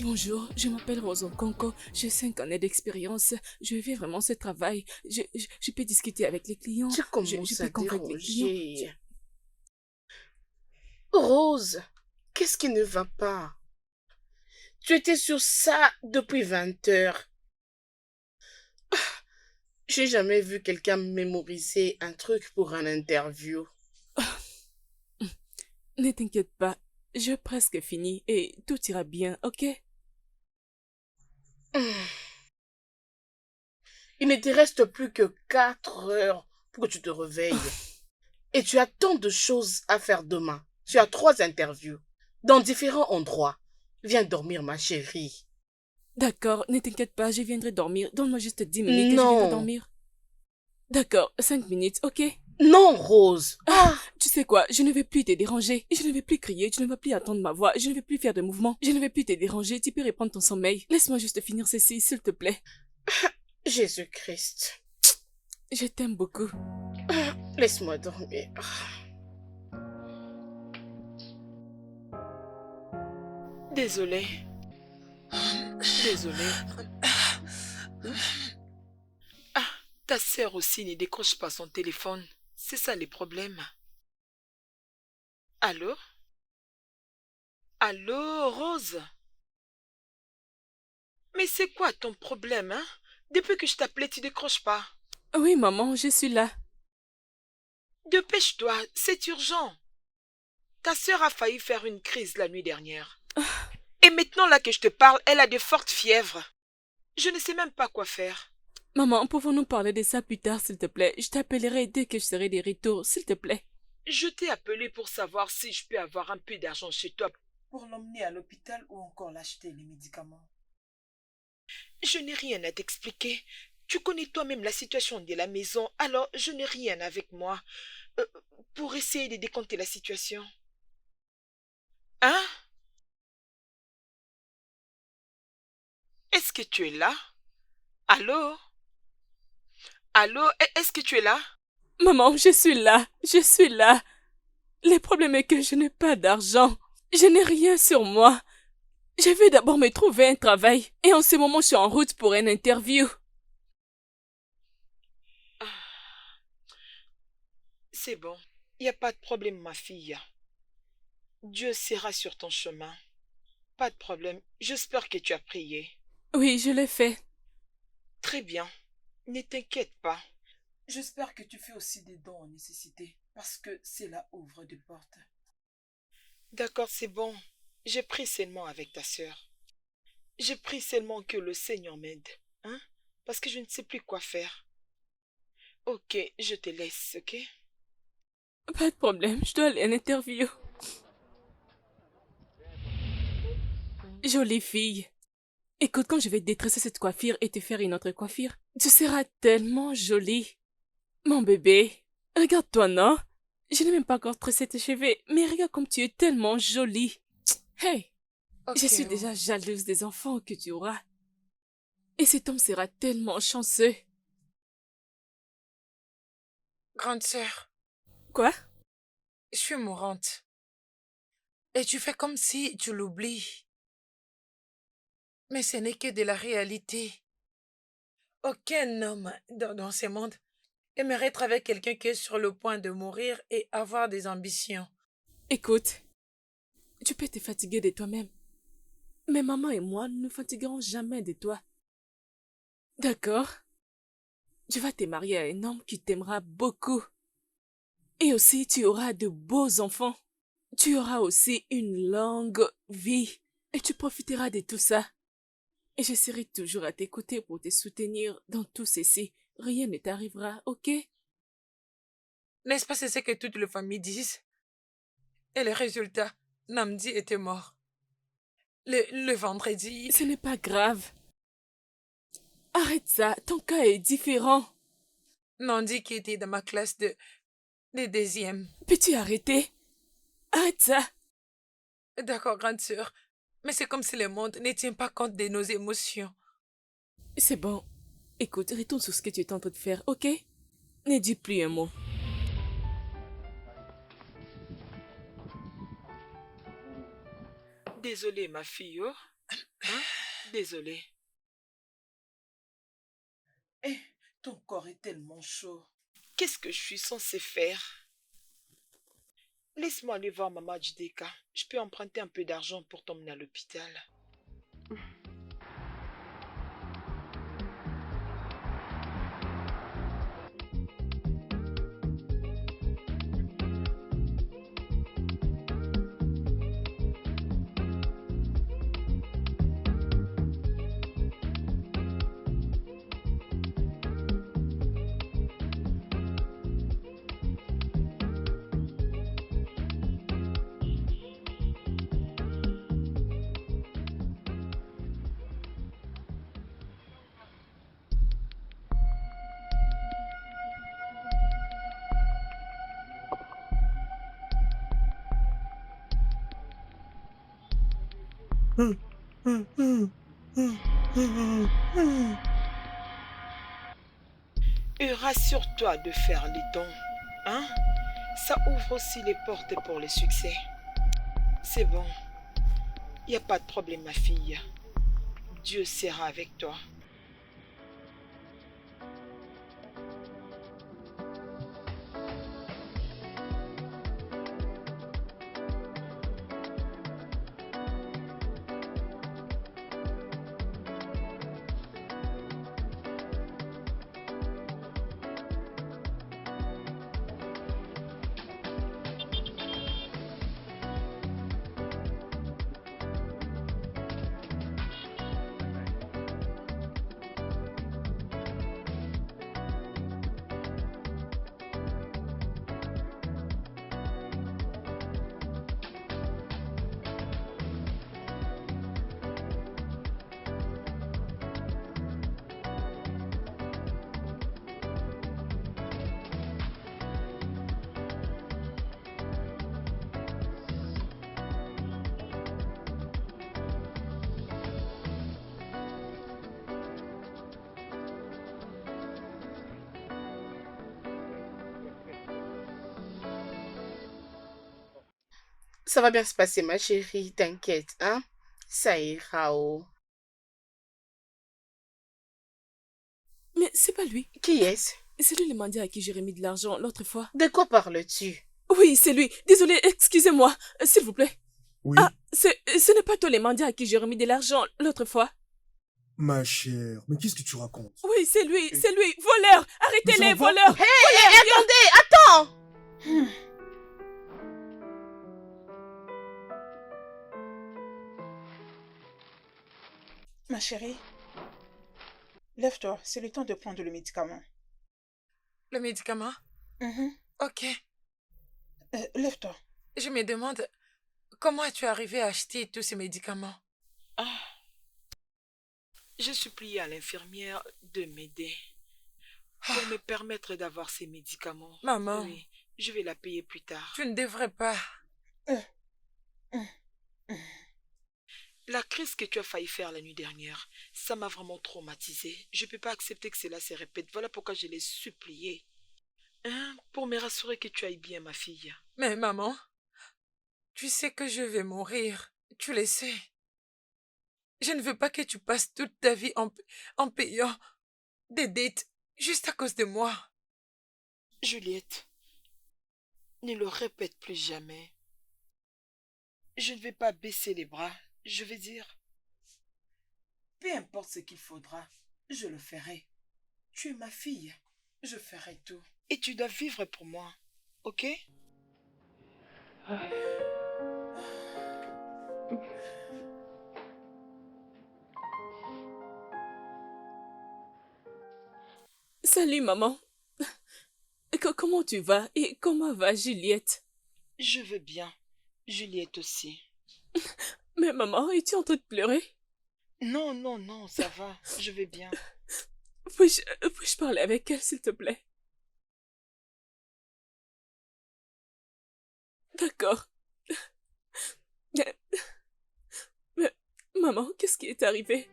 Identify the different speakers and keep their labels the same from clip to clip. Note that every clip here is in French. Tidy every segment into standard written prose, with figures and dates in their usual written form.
Speaker 1: Bonjour, je m'appelle Rose Conco, j'ai 5 années d'expérience, je fais vraiment ce travail, je peux discuter avec les clients,
Speaker 2: Tu
Speaker 1: je
Speaker 2: commences
Speaker 1: peux
Speaker 2: à
Speaker 1: convaincre les clients.
Speaker 2: déranger. Rose, qu'est-ce qui ne va pas? Tu étais sur ça depuis 20 heures. J'ai jamais vu quelqu'un mémoriser un truc pour un interview.
Speaker 1: Ne t'inquiète pas, j'ai presque fini et tout ira bien, ok?
Speaker 2: Il ne te reste plus que 4 heures pour que tu te réveilles. Et tu as tant de choses à faire demain. Tu as 3 interviews dans différents endroits. Viens dormir, ma chérie.
Speaker 1: D'accord, ne t'inquiète pas, je viendrai dormir, donne-moi juste 10 minutes et je viendrai
Speaker 2: Non,
Speaker 1: dormir. D'accord, 5 minutes, ok?
Speaker 2: non, Rose.
Speaker 1: Ah,
Speaker 2: Ah,
Speaker 1: tu sais quoi, je ne vais plus te déranger, je ne vais plus crier, tu ne vas plus attendre ma voix, je ne vais plus faire de mouvements, je ne vais plus te déranger, tu peux reprendre ton sommeil. Laisse-moi juste finir ceci, s'il te plaît.
Speaker 2: Jésus-Christ.
Speaker 1: Je t'aime beaucoup.
Speaker 2: Laisse-moi dormir.
Speaker 3: Désolé, désolé. Ah, ta sœur aussi ne décroche pas son téléphone. C'est ça les problèmes. Allô? Allô, Rose? Mais c'est quoi ton problème, hein? Depuis que je t'appelais, tu décroches pas.
Speaker 1: Oui, maman, je suis là.
Speaker 3: Dépêche-toi, c'est urgent. Ta sœur a failli faire une crise la nuit dernière. Et maintenant là que je te parle, elle a de fortes fièvres. Je ne sais même pas quoi faire.
Speaker 1: Maman, pouvons-nous parler de ça plus tard, s'il te plaît? Je t'appellerai dès que je serai de retour, s'il te plaît.
Speaker 3: Je t'ai appelé pour savoir si je peux avoir un peu d'argent chez toi pour l'emmener à l'hôpital ou encore l'acheter les médicaments. Je n'ai rien à t'expliquer. Tu connais toi-même la situation de la maison, alors je n'ai rien avec moi euh, pour essayer de décompter la situation. Hein? Est-ce que tu es là? Allô? Allô? Est-ce que tu es là?
Speaker 1: Maman, je suis là. Je suis là. Le problème est que je n'ai pas d'argent. Je n'ai rien sur moi. Je vais d'abord me trouver un travail. Et en ce moment, je suis en route pour une interview.
Speaker 3: C'est bon. Il n'y a pas de problème, ma fille. Dieu sera sur ton chemin. Pas de problème. J'espère que tu as prié.
Speaker 1: Oui, je l'ai fait.
Speaker 3: Très bien. Ne t'inquiète pas. J'espère que tu fais aussi des dons en nécessité, parce que cela ouvre des portes. D'accord, c'est bon. J'ai pris seulement avec ta sœur. J'ai pris seulement que le Seigneur m'aide, hein, parce que je ne sais plus quoi faire. Ok, je te laisse, ok?
Speaker 1: Pas de problème, je dois aller à une interview. Jolie fille. Écoute, quand je vais détresser cette coiffure et te faire une autre coiffure, tu seras tellement jolie. Mon bébé, regarde-toi, non? Je n'ai même pas encore tressé tes cheveux, mais regarde comme tu es tellement jolie. Hey, je
Speaker 3: Ok,
Speaker 1: suis déjà jalouse des enfants que tu auras. Et cet homme sera tellement chanceux.
Speaker 4: Grande sœur,
Speaker 1: Quoi?
Speaker 4: je suis mourante. Et tu fais comme si tu l'oublies. Mais ce n'est que de la réalité. Aucun homme dans ce monde aimerait être avec quelqu'un qui est sur le point de mourir et avoir des ambitions.
Speaker 1: Écoute, tu peux te fatiguer de toi-même. Mais maman et moi ne nous fatiguerons jamais de toi. D'accord? Tu vas te marier à un homme qui t'aimera beaucoup. Et aussi, tu auras de beaux enfants. Tu auras aussi une longue vie. Et tu profiteras de tout ça. Et je serai toujours à tes côtés pour te soutenir dans tout ceci. Rien ne t'arrivera, ok?
Speaker 4: N'est-ce pas c'est ce que toutes les familles disent? Et le résultat, Namdi était mort. Le vendredi,
Speaker 1: Ce n'est pas grave. Arrête ça, ton cas est différent.
Speaker 4: Nandi qui était dans ma classe de deuxième.
Speaker 1: Peux-tu arrêter? Arrête ça.
Speaker 4: D'accord, grande sœur. Mais c'est comme si le monde ne tient pas compte de nos émotions.
Speaker 1: C'est bon. Écoute, retourne sur ce que tu es en train de faire, ok? Ne dis plus un mot.
Speaker 3: désolée, ma fille, oh. Hein? Désolée. Eh, ton corps est tellement chaud. Qu'est-ce que je suis censée faire? Laisse-moi aller voir Maman Jideka. Je peux emprunter un peu d'argent pour t'emmener à l'hôpital. Et rassure-toi de faire les dons. Hein? Ça ouvre aussi les portes pour le succès. C'est bon. Il n'y a pas de problème, ma fille. Dieu sera avec toi.
Speaker 2: Ça va bien se passer, ma chérie, t'inquiète, hein? Ça ira, oh.
Speaker 1: Mais c'est pas lui.
Speaker 2: Qui est-ce?
Speaker 1: C'est lui le mendiant à qui j'ai remis de l'argent l'autre fois.
Speaker 2: De quoi parles-tu?
Speaker 1: Oui, c'est lui. Désolé, excusez-moi. S'il vous plaît.
Speaker 5: Oui,
Speaker 1: Ah, ce n'est pas toi le mendiant à qui j'ai remis de l'argent l'autre fois.
Speaker 5: ma chère, mais qu'est-ce que tu racontes?
Speaker 1: Oui, c'est lui, voleur.
Speaker 5: Mais
Speaker 1: Arrêtez-les,
Speaker 5: ça va pas.
Speaker 1: voleurs.
Speaker 2: Hé, attendez, attends!
Speaker 3: Ma chérie, lève-toi. C'est le temps de prendre le médicament.
Speaker 4: Le médicament?
Speaker 3: Mhm.
Speaker 4: Ok.
Speaker 3: Lève-toi.
Speaker 4: Je me demande comment es-tu arrivé à acheter tous ces médicaments?
Speaker 3: Ah, j'ai supplié à l'infirmière de m'aider pour me permettre d'avoir ces médicaments.
Speaker 4: Maman.
Speaker 3: Oui, je vais la payer plus tard.
Speaker 4: Tu ne devrais pas.
Speaker 3: La crise que tu as failli faire la nuit dernière, ça m'a vraiment traumatisée. Je ne peux pas accepter que cela se répète. Voilà pourquoi je l'ai supplié. Hein, pour me rassurer que tu ailles bien, ma fille.
Speaker 4: Mais maman, tu sais que je vais mourir. Tu le sais. Je ne veux pas que tu passes toute ta vie en payant des dettes juste à cause de moi.
Speaker 3: Juliette, ne le répète plus jamais. Je ne vais pas baisser les bras. Je vais dire, peu importe ce qu'il faudra, je le ferai. Tu es ma fille. Je ferai tout. Et tu dois vivre pour moi. Ok?
Speaker 1: Salut, maman. Comment tu vas? Et comment va Juliette?
Speaker 3: Je veux bien. Juliette aussi.
Speaker 1: Mais maman, es-tu en train de pleurer?
Speaker 3: Non, non, non, ça va. Je vais bien.
Speaker 1: Puis-je parler avec elle, s'il te plaît? D'accord. Mais, maman, qu'est-ce qui est arrivé?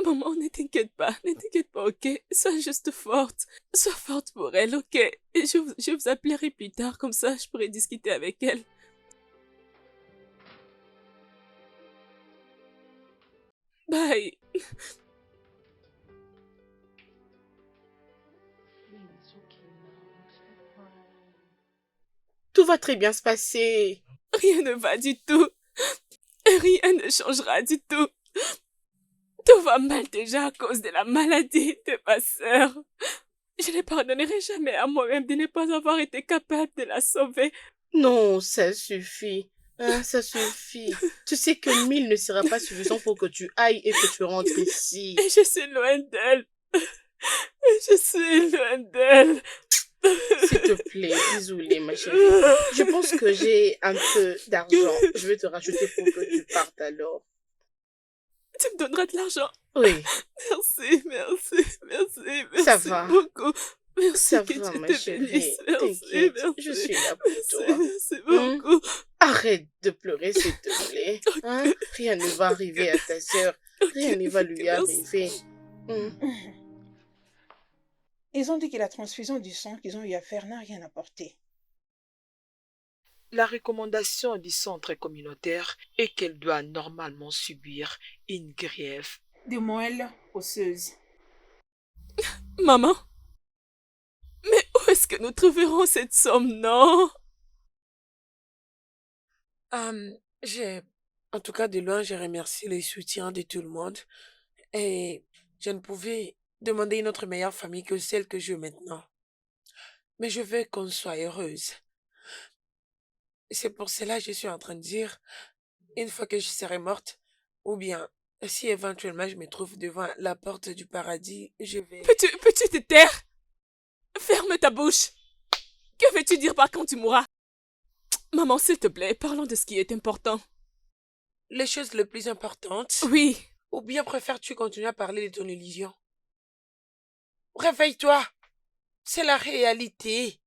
Speaker 1: Maman, ne t'inquiète pas, ok? Sois juste forte. Sois forte pour elle, ok? Et je vous appellerai plus tard, comme ça je pourrai discuter avec elle. Bye.
Speaker 2: Tout va très bien se passer.
Speaker 1: Rien ne va du tout. Rien ne changera du tout. Tout va mal déjà à cause de la maladie de ma sœur. Je ne pardonnerai jamais à moi-même de ne pas avoir été capable de la sauver.
Speaker 2: Non, ça suffit. Hein, ça suffit. Tu sais que 1000 ne sera pas suffisant pour que tu ailles et que tu rentres ici.
Speaker 1: Et je suis loin d'elle. Je suis loin d'elle.
Speaker 2: S'il te plaît, désolée ma chérie. Je pense que j'ai un peu d'argent. Je vais te rajouter pour que tu partes alors.
Speaker 1: Tu me donneras de l'argent.
Speaker 2: Oui,
Speaker 1: Merci, merci, merci,
Speaker 2: ça
Speaker 1: merci
Speaker 2: va.
Speaker 1: beaucoup. Merci,
Speaker 2: Ça
Speaker 1: que
Speaker 2: va
Speaker 1: Dieu
Speaker 2: ma
Speaker 1: te
Speaker 2: chérie.
Speaker 1: bénisse. Merci,
Speaker 2: T'inquiète,
Speaker 1: merci.
Speaker 2: je suis là pour toi.
Speaker 1: Merci
Speaker 2: Hein?
Speaker 1: beaucoup.
Speaker 2: Arrête de pleurer s'il te plaît. Hein? Rien ne va arriver à ta sœur. Rien ne va lui
Speaker 1: Merci.
Speaker 2: arriver. Hein?
Speaker 3: Ils ont dit que la transfusion du sang qu'ils ont eu à faire n'a rien apporté.
Speaker 4: La recommandation du centre communautaire est qu'elle doit normalement subir une greffe.
Speaker 3: De moelle osseuse.
Speaker 1: Maman? Mais où est-ce que nous trouverons cette somme, non?
Speaker 6: En tout cas, de loin, j'ai remercié les soutiens de tout le monde. Et je ne pouvais demander une autre meilleure famille que celle que j'ai maintenant. Mais je veux qu'on soit heureuse. C'est pour cela que je suis en train de dire, une fois que je serai morte, ou bien, si éventuellement je me trouve devant la porte du paradis, je vais...
Speaker 1: Peux-tu te taire? Ferme ta bouche. Que veux-tu dire par quand tu mourras? Maman, s'il te plaît, parlons de ce qui est important.
Speaker 6: Les choses les plus importantes,
Speaker 1: Oui.
Speaker 6: ou bien préfères-tu continuer à parler de ton illusion? Réveille-toi! C'est la réalité.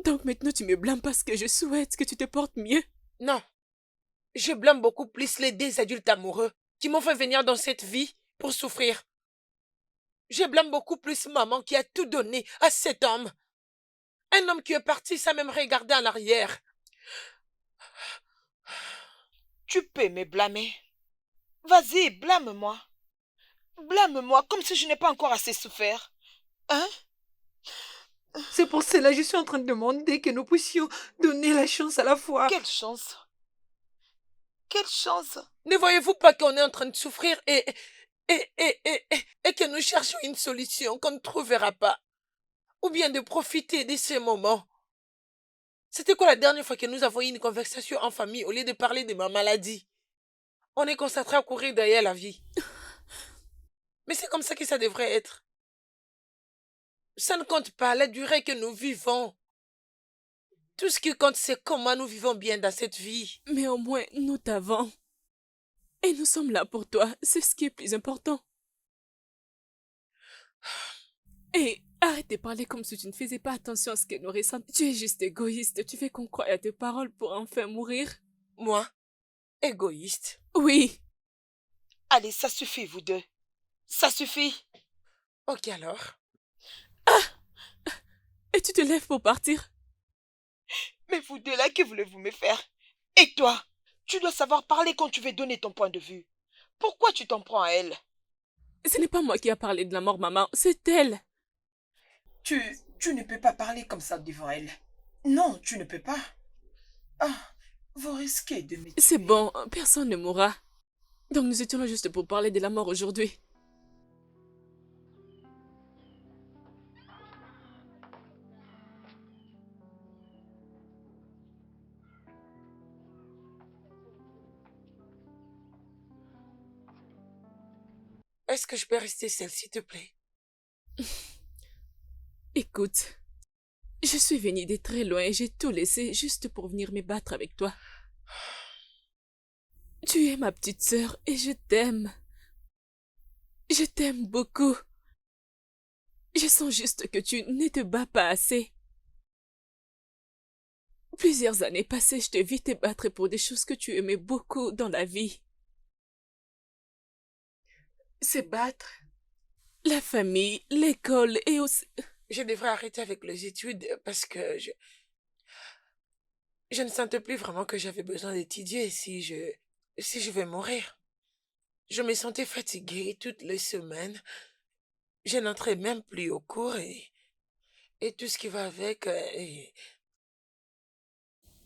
Speaker 1: Donc maintenant tu me blâmes parce que je souhaite que tu te portes mieux.
Speaker 6: Non. Je blâme beaucoup plus les deux adultes amoureux qui m'ont fait venir dans cette vie pour souffrir. Je blâme beaucoup plus maman qui a tout donné à cet homme. Un homme qui est parti sans même regarder en arrière.
Speaker 4: Tu peux me blâmer. Vas-y, blâme-moi. Blâme-moi comme si je n'ai pas encore assez souffert. Hein?
Speaker 3: C'est pour cela que je suis en train de demander que nous puissions donner la chance à la fois.
Speaker 4: Quelle chance! Quelle chance!
Speaker 6: Ne voyez-vous pas qu'on est en train de souffrir et que nous cherchons une solution qu'on ne trouvera pas? Ou bien de profiter de ces moments? C'était quoi la dernière fois que nous avons eu une conversation en famille au lieu de parler de ma maladie? On est concentré à courir derrière la vie. Mais c'est comme ça que ça devrait être. Ça ne compte pas la durée que nous vivons. Tout ce qui compte, c'est comment nous vivons bien dans cette vie.
Speaker 1: Mais au moins, nous t'avons. Et nous sommes là pour toi. C'est ce qui est plus important. Et arrête de parler comme si tu ne faisais pas attention à ce que nous ressentons. Tu es juste égoïste. Tu fais qu'on croie à tes paroles pour enfin mourir.
Speaker 6: Moi, égoïste.
Speaker 1: Oui.
Speaker 4: Allez, ça suffit, vous deux. Ça suffit.
Speaker 6: Ok alors.
Speaker 1: Et tu te lèves pour partir.
Speaker 4: Mais vous deux là, que voulez-vous me faire? Et toi, tu dois savoir parler quand tu veux donner ton point de vue. Pourquoi tu t'en prends à elle?
Speaker 1: Ce n'est pas moi qui a parlé de la mort, maman. C'est elle.
Speaker 3: Tu ne peux pas parler comme ça devant elle. Non, tu ne peux pas. Ah, vous risquez de me tuer.
Speaker 1: C'est bon. Personne ne mourra. Donc nous étions là juste pour parler de la mort aujourd'hui.
Speaker 6: Est-ce que je peux rester seule, s'il te plaît?
Speaker 1: Écoute, je suis venue de très loin et j'ai tout laissé juste pour venir me battre avec toi. Tu es ma petite sœur et je t'aime. Je t'aime beaucoup. Je sens juste que tu ne te bats pas assez. Plusieurs années passées, je te vis te battre pour des choses que tu aimais beaucoup dans la vie. Se battre. La famille, l'école et aussi...
Speaker 6: Je devrais arrêter avec les études parce que je ne sentais plus vraiment que j'avais besoin d'étudier si je vais mourir. Je me sentais fatiguée toutes les semaines. Je n'entrais même plus au cours et tout ce qui va avec.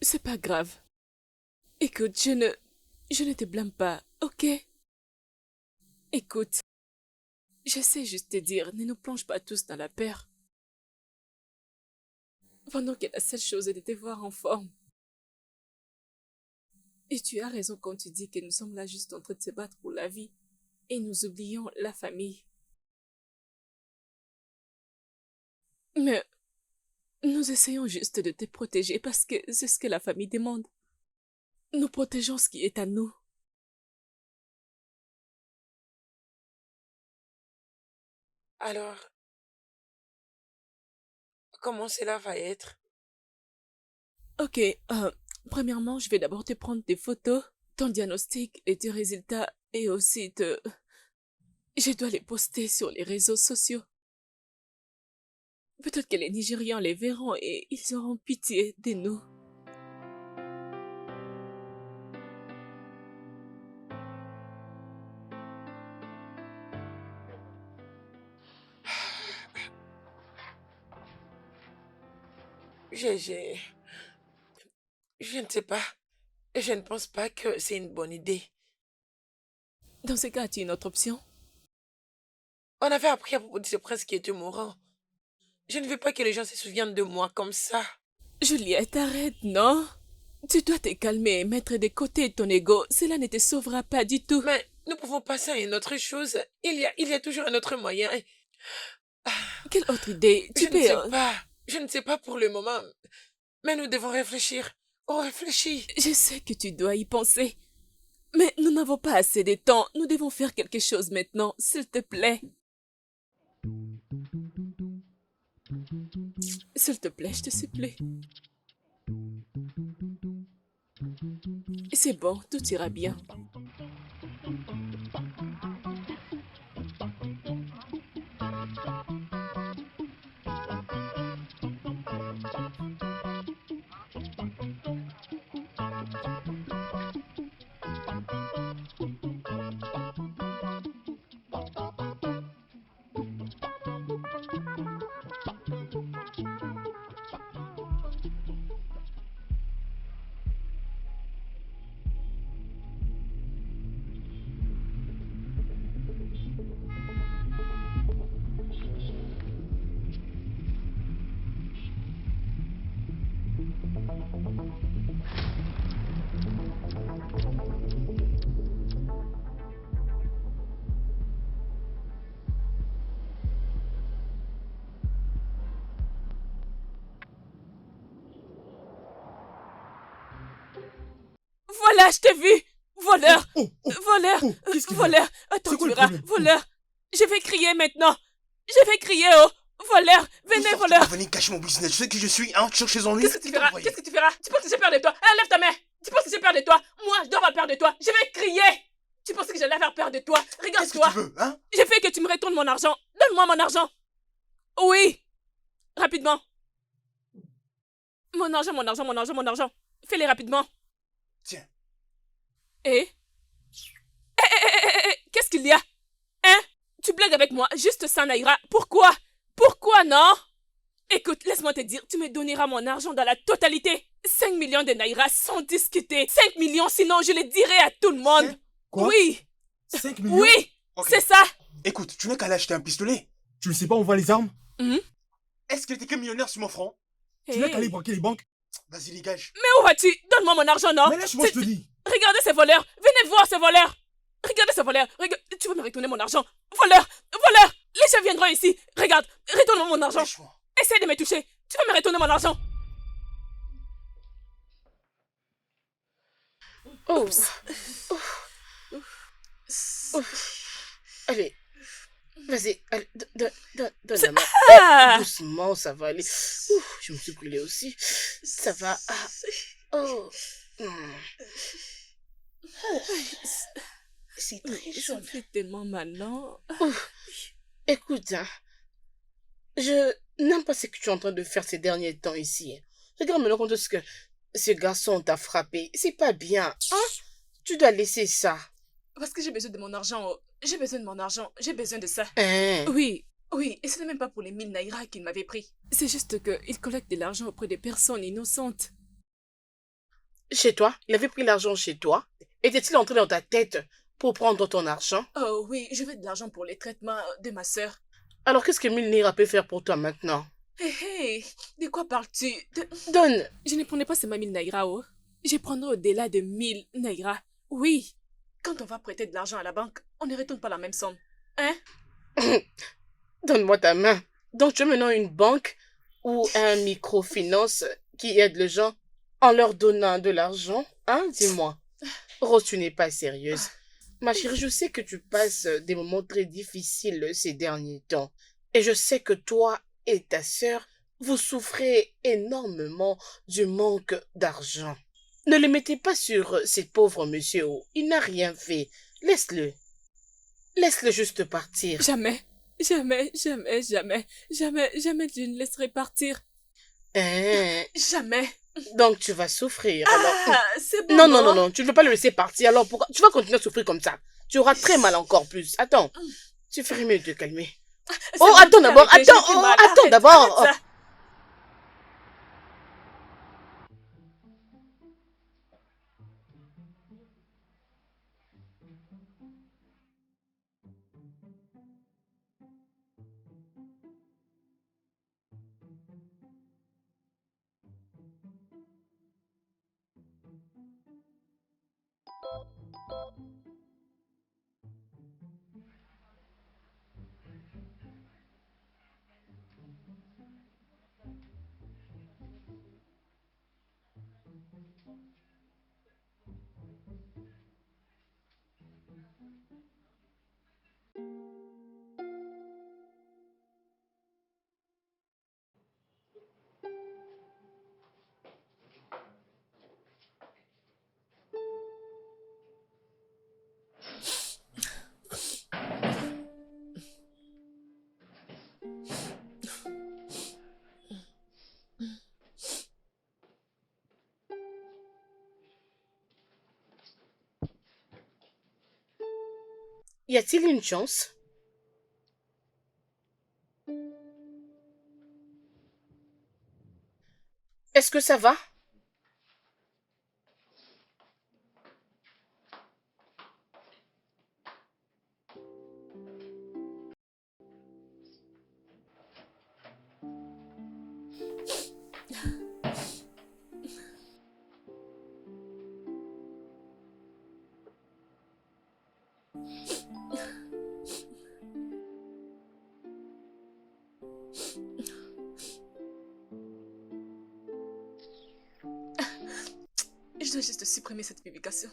Speaker 1: C'est pas grave. Écoute, je ne te blâme pas, ok? Écoute, je sais juste te dire, ne nous plonge pas tous dans la peur. Pendant que la seule chose est de te voir en forme. Et tu as raison quand tu dis que nous sommes là juste en train de se battre pour la vie. Et nous oublions la famille. Mais nous essayons juste de te protéger parce que c'est ce que la famille demande. Nous protégeons ce qui est à nous.
Speaker 6: Alors, comment cela va être?
Speaker 1: Ok, premièrement, je vais d'abord te prendre tes photos, ton diagnostic et tes résultats, et aussi je dois les poster sur les réseaux sociaux. Peut-être que les Nigérians les verront et ils auront pitié de nous.
Speaker 6: Je, je, je ne sais pas. Je ne pense pas que c'est une bonne idée.
Speaker 1: Dans ce cas, as-tu une autre option?
Speaker 6: On avait appris à propos de ce prince qui était mourant. Je ne veux pas que les gens se souviennent de moi comme ça.
Speaker 1: Juliette, arrête, non? Tu dois te calmer et mettre de côté ton ego. Cela ne te sauvera pas du tout.
Speaker 6: Mais nous pouvons passer à une autre chose. Il y a toujours un autre moyen.
Speaker 1: Quelle autre idée?
Speaker 6: Je ne sais pas. Je ne sais pas pour le moment. Mais nous devons réfléchir. On réfléchit.
Speaker 1: Je sais que tu dois y penser. Mais nous n'avons pas assez de temps. Nous devons faire quelque chose maintenant, s'il te plaît. S'il te plaît, je te supplie. C'est bon, tout ira bien. Voilà, je t'ai vu! Voleur! Voleur!
Speaker 5: Qu'est-ce qu'il y a?
Speaker 1: Voleur! Attends,
Speaker 5: C'est
Speaker 1: tu
Speaker 5: quoi le
Speaker 1: verras!
Speaker 5: problème?
Speaker 1: Voleur! Je vais crier maintenant! Je vais crier, oh! Voleur! Venez, voleur!
Speaker 7: Venez cacher mon business. Tu sais qui je suis, hein? Tu cherches les ennuis.
Speaker 1: Qu'est-ce que tu feras? Qu'est-ce que tu feras? Tu penses que j'ai peur de toi? Hein, lève ta main! Tu penses que j'ai peur de toi? Moi, je dois avoir peur de toi! Je vais crier! Tu pensais que j'allais avoir peur de toi?
Speaker 7: Qu'est-ce que
Speaker 1: Regarde-toi!
Speaker 7: tu veux, hein?
Speaker 1: J'ai fait que tu me retournes mon argent! Donne-moi mon argent! Oui! Rapidement! Mon argent, mon argent, mon argent, mon argent! Fais-les rapidement!
Speaker 7: Tiens.
Speaker 1: Eh? Qu'est-ce qu'il y a? Hein? Tu blagues avec moi, juste ça, Naïra. Pourquoi? Pourquoi, non? Écoute, laisse-moi te dire, tu me donneras mon argent dans la totalité. 5 millions de Naïra sans discuter. 5 millions, sinon je le dirai à tout le monde.
Speaker 5: Hein? Quoi?
Speaker 1: Oui,
Speaker 5: 5 millions?
Speaker 1: oui,
Speaker 7: Ok.
Speaker 1: c'est ça.
Speaker 7: Écoute, tu n'as qu'à l'acheter un pistolet.
Speaker 5: Tu ne sais pas où on vend les armes?
Speaker 7: Est-ce qu'il était que millionnaire sur mon front?
Speaker 5: Tu n'as qu'à aller
Speaker 1: Eh,
Speaker 5: braquer les banques?
Speaker 7: Vas-y, dégage.
Speaker 1: mais où vas-tu? Donne-moi mon argent, non?
Speaker 5: Mais lâche-moi, je te dis!
Speaker 1: Regardez ces voleurs. Venez voir ces voleurs. Regardez ces voleurs. Tu veux me retourner mon argent? Voleur, voleur. Les gens viendront ici. Regarde, retourne-moi mon argent.
Speaker 7: Lâche-moi.
Speaker 1: Essaye de me toucher. Tu veux me retourner mon argent?
Speaker 2: Oh. Oh. Allez. Vas-y, allez, donne la main.
Speaker 1: Ah!
Speaker 2: Doucement, ça va aller. Ouf, je me suis brûlée aussi. Ça va. Ah. Oh. Hmm. C'est très
Speaker 1: Ça
Speaker 2: chaud.
Speaker 1: me fait tellement mal, non?
Speaker 2: Ouf. Écoute, hein, je n'aime pas ce que tu es en train de faire ces derniers temps ici. Regarde maintenant compte ce que ce garçon t'a frappé. C'est pas bien, hein? Tu dois laisser ça.
Speaker 1: Parce que j'ai besoin de mon argent. Oh. J'ai besoin de mon argent. J'ai besoin de ça.
Speaker 2: Hein?
Speaker 1: Oui, oui. Et ce n'est même pas pour les 1000 naira qu'il m'avait pris. C'est juste qu'il collecte de l'argent auprès des personnes innocentes.
Speaker 2: Chez toi? Il avait pris l'argent chez toi? Était-il entré dans ta tête pour prendre ton argent?
Speaker 1: Oh oui, je veux de l'argent pour les traitements de ma sœur.
Speaker 2: Alors qu'est-ce que 1000 Naira peut faire pour toi maintenant?
Speaker 1: Hé hé, de quoi parles-tu?
Speaker 2: Donne!
Speaker 1: Je ne prenais pas seulement 1000 naira, oh. Je prendrai au-delà de 1000 naira. Oui. Quand on va prêter de l'argent à la banque, on ne retourne pas la même somme. Hein?
Speaker 2: Donne-moi ta main. Donc tu as maintenant une banque ou un microfinance qui aide les gens en leur donnant de l'argent? Hein? Dis-moi. Rose, tu n'es pas sérieuse. Ma chérie, je sais que tu passes des moments très difficiles ces derniers temps. Et je sais que toi et ta sœur, vous souffrez énormément du manque d'argent. Ne le mettez pas sur ce pauvre monsieur. Il n'a rien fait. Laisse-le. Laisse-le juste partir.
Speaker 1: Jamais. Jamais, jamais, jamais, jamais, jamais je ne laisserai partir.
Speaker 2: Hein?
Speaker 1: Jamais.
Speaker 2: Donc tu vas souffrir. Alors...
Speaker 1: Ah, c'est bon.
Speaker 2: Non, non, non, non, tu ne veux pas le laisser partir. Alors pourquoi tu vas continuer à souffrir comme ça? Tu auras très mal encore plus. Attends. Tu ferais mieux de te calmer.
Speaker 1: C'est
Speaker 2: Oh,
Speaker 1: bon,
Speaker 2: attends
Speaker 1: tu
Speaker 2: d'abord.
Speaker 1: t'as arrêté,
Speaker 2: Attends,
Speaker 1: j'ai fait
Speaker 2: oh,
Speaker 1: mal.
Speaker 2: attends
Speaker 1: Arrête,
Speaker 2: d'abord.
Speaker 1: arrête ça.
Speaker 2: Y a-t-il une chance? Est-ce que ça va?
Speaker 1: Je dois juste supprimer cette publication.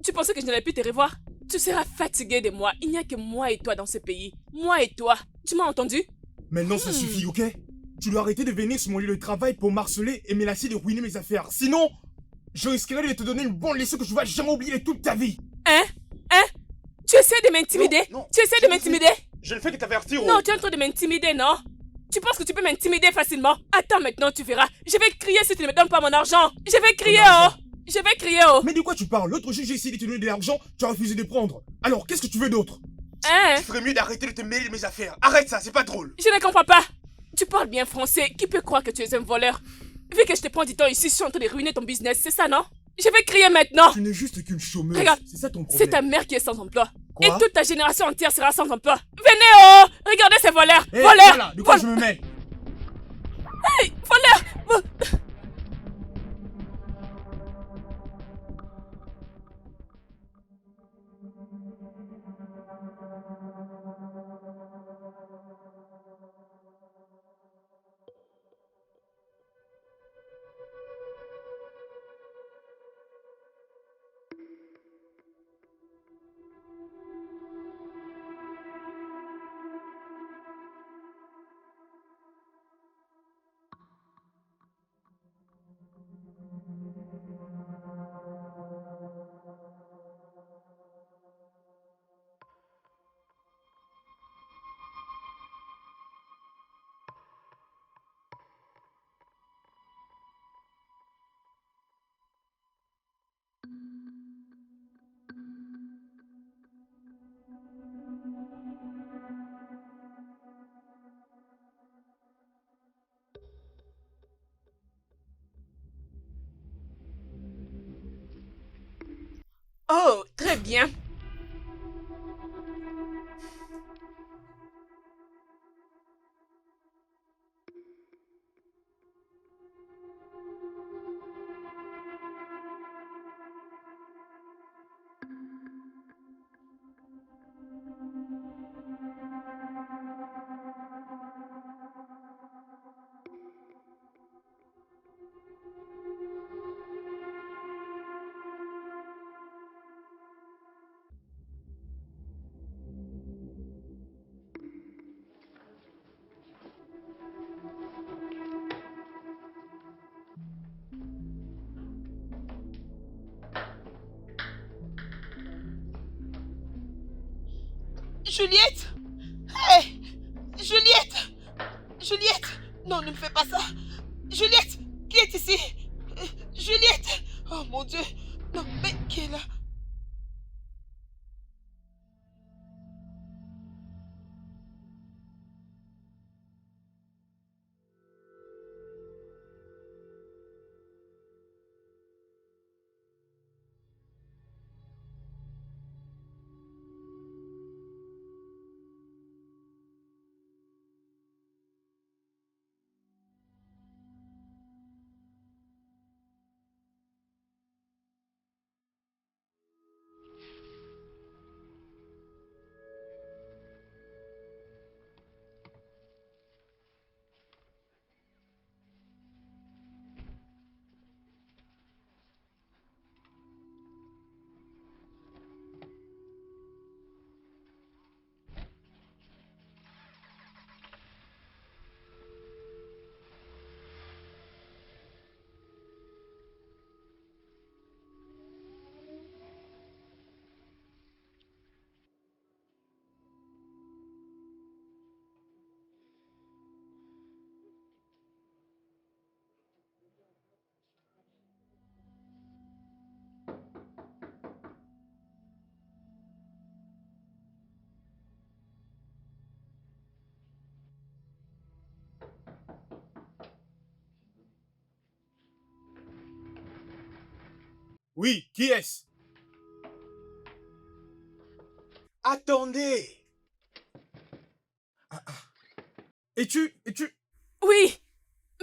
Speaker 1: Tu pensais que je n'allais plus te revoir? Tu seras fatigué de moi. Il n'y a que moi et toi dans ce pays. Moi et toi. Tu m'as entendu?
Speaker 5: Maintenant, ça suffit, ok? Tu dois arrêter de venir sur mon lieu de travail pour m'harceler et menacer de ruiner mes affaires. Sinon, je risquerais de te donner une bonne leçon que tu vas jamais oublier toute ta vie.
Speaker 1: Hein? Tu essaies de m'intimider?
Speaker 7: Non, non,
Speaker 1: Tu essaies de m'intimider?
Speaker 7: Je ne fais que t'avertir.
Speaker 1: Non, tu es en train de m'intimider, non? Tu penses que tu peux m'intimider facilement? Attends maintenant, tu verras. Je vais crier si tu ne me donnes pas mon argent. Je vais crier, oh! Je vais crier, oh!
Speaker 5: Mais de quoi tu parles? L'autre jour, j'ai essayé de te donner de l'argent, tu as refusé de prendre. Alors, qu'est-ce que tu veux d'autre?
Speaker 1: Hein?
Speaker 7: Tu ferais mieux d'arrêter de te mêler de mes affaires. Arrête ça, c'est pas drôle.
Speaker 1: Je ne comprends pas. Tu parles bien français. Qui peut croire que tu es un voleur? Vu que je te prends du temps ici, je suis en train de ruiner ton business, c'est ça, non? Je vais crier maintenant.
Speaker 5: Tu n'es juste qu'une chômeuse.
Speaker 1: Regarde,
Speaker 5: c'est ça ton
Speaker 1: c'est
Speaker 5: problème.
Speaker 1: ta mère qui est sans emploi.
Speaker 5: Quoi?
Speaker 1: Et toute ta génération entière sera sans emploi. Venez, oh! Regardez ces voleurs!
Speaker 5: Hé,
Speaker 1: Voleurs!
Speaker 5: voilà, de quoi je me mêle?
Speaker 1: Hey, voleurs! Oh, très bien.
Speaker 6: Juliette! Hé! Juliette! Juliette! Non, ne me fais pas ça! Juliette! Qui est ici? Juliette! Oh mon Dieu! Non, mais qui est là?
Speaker 5: Oui, qui est-ce?
Speaker 7: Attendez.
Speaker 5: Et tu...
Speaker 1: Oui,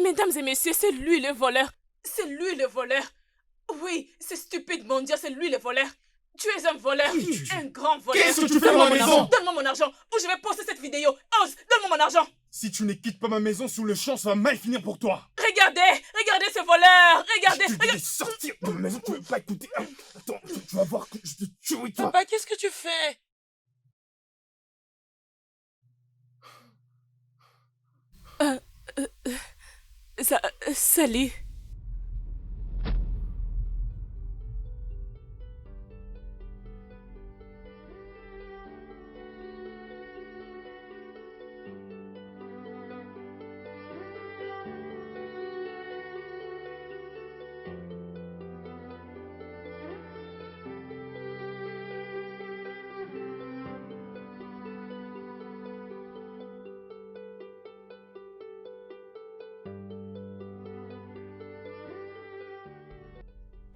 Speaker 1: mesdames et messieurs, c'est lui le voleur. C'est lui le voleur. Oui, c'est stupide, mon Dieu, c'est lui le voleur. Tu es un voleur, un grand voleur.
Speaker 5: Qu'est-ce que tu fais dans ma maison?
Speaker 1: Donne-moi mon argent ou je vais poster cette vidéo. Ose, donne-moi mon argent.
Speaker 5: Si tu ne quittes pas ma maison sous le champ, ça va mal finir pour toi.
Speaker 1: Regardez ce voleur. Regardez,
Speaker 5: Je te dis de sortir de ma maison, tu veux pas écouter. Attends, tu vas voir que je te tue, toi.
Speaker 6: Papa, qu'est-ce que tu fais?
Speaker 1: Salut.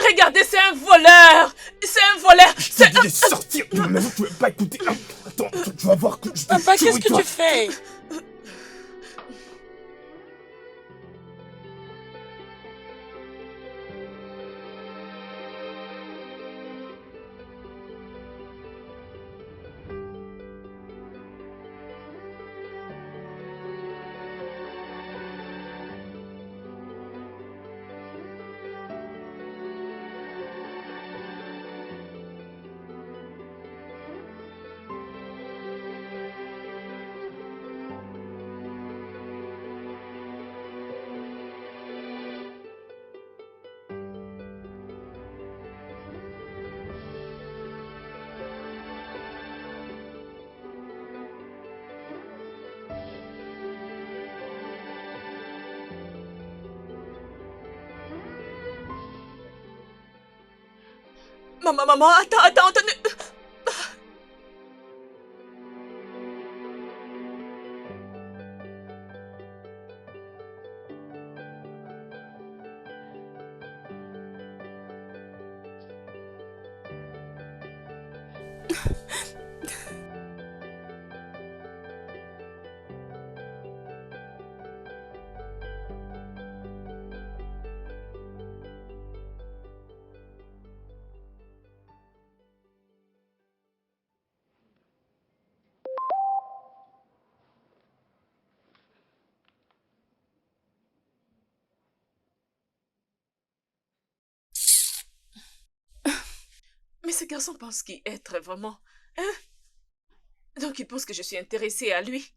Speaker 1: Regardez, c'est un voleur. C'est un voleur.
Speaker 5: Je te dis de sortir de ma maison, tu veux pas écouter. Attends, tu vas voir que je te
Speaker 6: Papa,
Speaker 5: tue,
Speaker 6: qu'est-ce que
Speaker 5: toi.
Speaker 6: tu fais?
Speaker 1: Maman, attends. Mais ce garçon pense qui être vraiment, hein? Donc il pense que je suis intéressée à lui.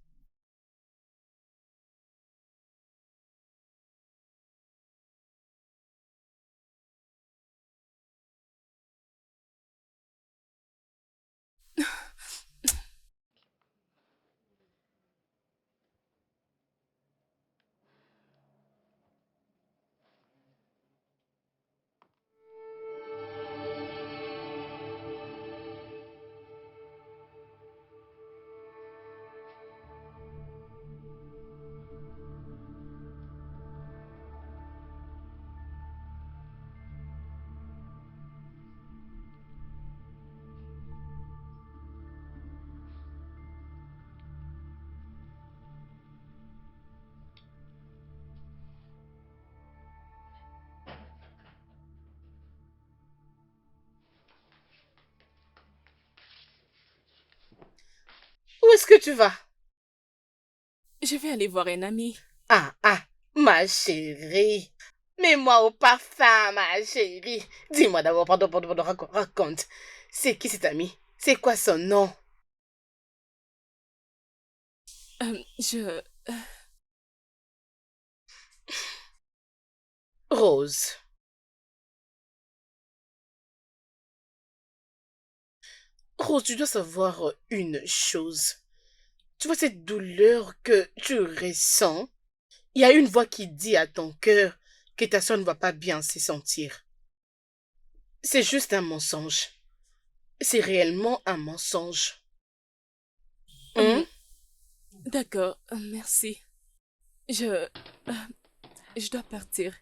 Speaker 2: Où est-ce que tu vas?
Speaker 1: Je vais aller voir un ami.
Speaker 2: Ah, ma chérie. Mets-moi au parfum, ma chérie. Dis-moi d'abord, pardon, raconte. C'est qui cet ami? C'est quoi son nom?
Speaker 1: Je...
Speaker 2: Rose. Rose, tu dois savoir une chose. Tu vois cette douleur que tu ressens? Il y a une voix qui dit à ton cœur que ta soeur ne va pas bien se sentir. C'est juste un mensonge. C'est réellement un mensonge. Hein?
Speaker 1: D'accord, merci. Je... je dois partir.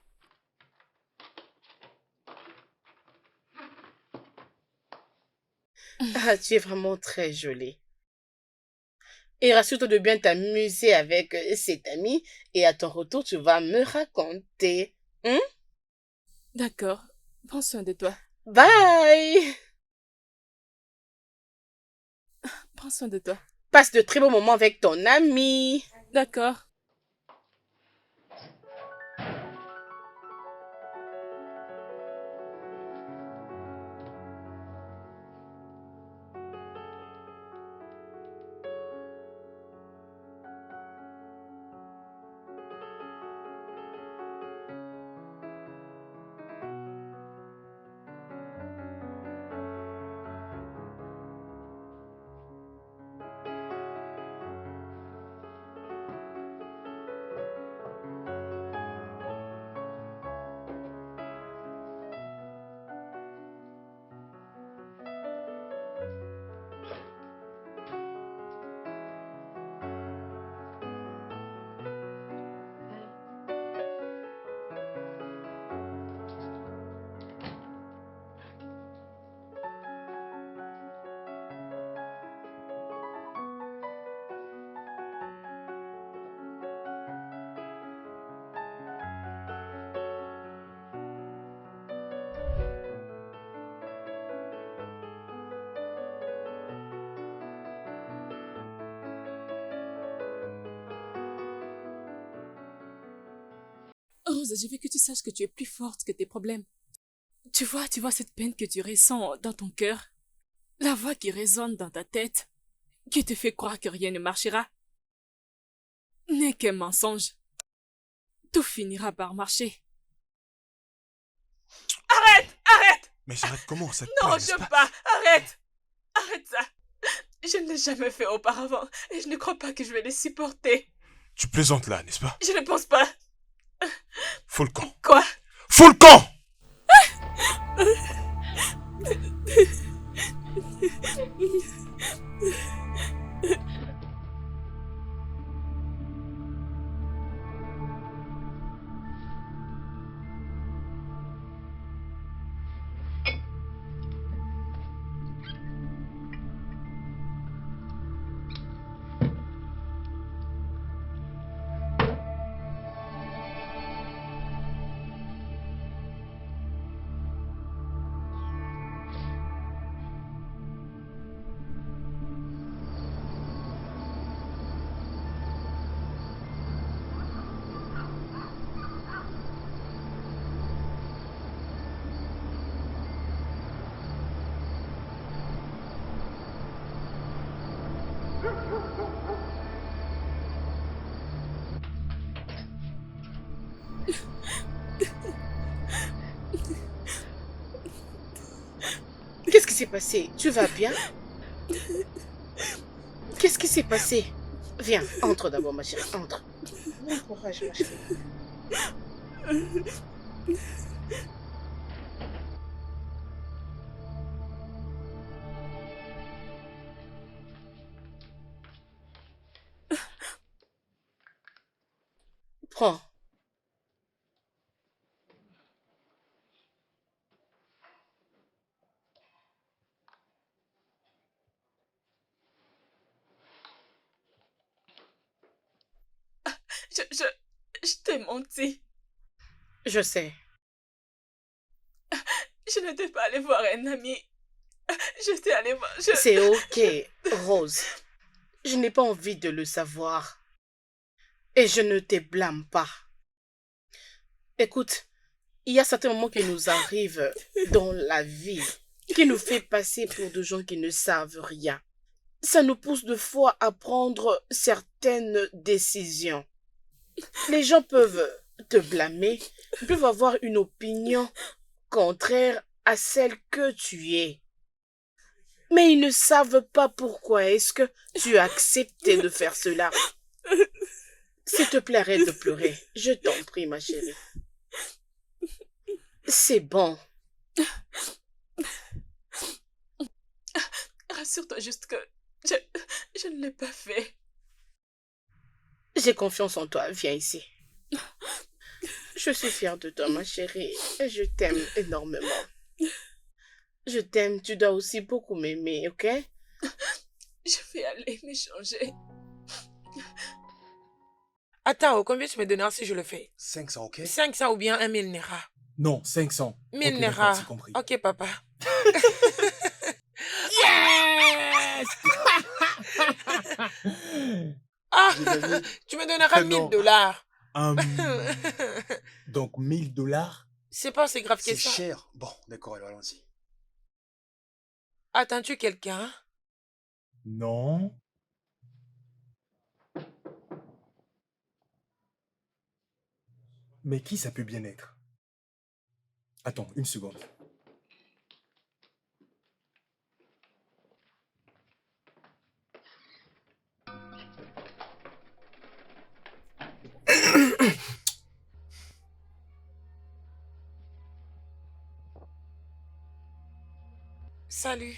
Speaker 2: Ah, tu es vraiment très jolie. Et rassure-toi de bien t'amuser avec cet ami et à ton retour, tu vas me raconter. Hein?
Speaker 1: D'accord, prends soin de toi.
Speaker 2: Bye!
Speaker 1: Prends soin de toi.
Speaker 2: Passe de très beaux moments avec ton ami.
Speaker 1: D'accord. Rose, je veux que tu saches que tu es plus forte que tes problèmes. Tu vois cette peine que tu ressens dans ton cœur? La voix qui résonne dans ta tête, qui te fait croire que rien ne marchera? N'est qu'un mensonge. Tout finira par marcher.
Speaker 3: Arrête!
Speaker 7: Mais j'arrête comment ça te
Speaker 3: Non,
Speaker 7: plaît,
Speaker 3: je
Speaker 7: n'est-ce
Speaker 3: peux pas. Arrête ça. Je ne l'ai jamais fait auparavant et je ne crois pas que je vais les supporter.
Speaker 7: Tu plaisantes là, n'est-ce pas?
Speaker 3: Je ne pense pas.
Speaker 7: Fous le camp.
Speaker 3: Quoi?
Speaker 7: Fous le camp!
Speaker 2: Qu'est-ce qui s'est passé? Tu vas bien? Qu'est-ce qui s'est passé? Viens, entre d'abord, ma chérie, entre. Bon courage, ma chérie. Prends.
Speaker 3: Je t'ai menti.
Speaker 2: Je sais.
Speaker 3: Je n'étais pas allée voir un ami. J'étais allée voir...
Speaker 2: C'est ok, Rose. Je n'ai pas envie de le savoir. Et je ne te blâme pas. Écoute, il y a certains moments qui nous arrivent dans la vie qui nous fait passer pour des gens qui ne savent rien. Ça nous pousse de fois à prendre certaines décisions. Les gens peuvent te blâmer, peuvent avoir une opinion contraire à celle que tu es. Mais ils ne savent pas pourquoi est-ce que tu as accepté de faire cela. S'il te plaît, arrête de pleurer. Je t'en prie, ma chérie. C'est bon.
Speaker 3: Rassure-toi juste que je ne l'ai pas fait.
Speaker 2: J'ai confiance en toi. Viens ici. Je suis fière de toi, ma chérie. Et je t'aime énormément. Je t'aime. Tu dois aussi beaucoup m'aimer, ok?
Speaker 3: Je vais aller m'échanger.
Speaker 6: Attends, combien tu me donneras si je le fais?
Speaker 7: 500, ok?
Speaker 6: 500 ou bien 1000 Naira?
Speaker 5: Non, 500.
Speaker 6: 1000
Speaker 5: Ok,
Speaker 6: Naira.
Speaker 5: d'accord, c'est compris.
Speaker 6: Ok, papa.
Speaker 5: Yes!
Speaker 6: Ah,
Speaker 7: J'ai gagné.
Speaker 6: tu me donneras
Speaker 7: Non.
Speaker 6: 1000 dollars.
Speaker 5: Donc 1000 $?
Speaker 6: C'est pas aussi grave que
Speaker 7: C'est
Speaker 6: ça.
Speaker 7: cher. Bon, d'accord, alors allons-y.
Speaker 6: Attends-tu quelqu'un?
Speaker 5: Non. Mais qui ça peut bien être? Attends, une seconde.
Speaker 6: Salut.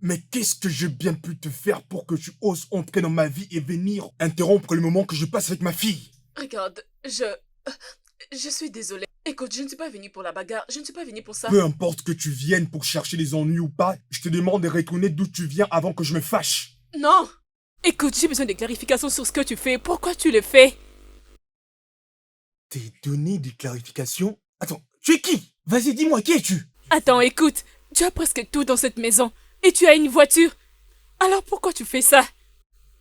Speaker 5: Mais qu'est-ce que j'ai bien pu te faire pour que tu oses entrer dans ma vie et venir interrompre le moment que je passe avec ma fille?
Speaker 3: Regarde, je suis désolée. Écoute, je ne suis pas venue pour la bagarre. Je ne suis pas venue pour ça.
Speaker 5: Peu importe que tu viennes pour chercher les ennuis ou pas, je te demande de retourner d'où tu viens avant que je me fâche.
Speaker 3: Non!
Speaker 1: Écoute, j'ai besoin de clarifications sur ce que tu fais. Pourquoi tu le fais?
Speaker 5: T'es donné des clarifications? Attends, tu es qui? Vas-y, dis-moi, qui es-tu?
Speaker 1: Attends, écoute. Tu as presque tout dans cette maison. Et tu as une voiture. Alors pourquoi tu fais ça?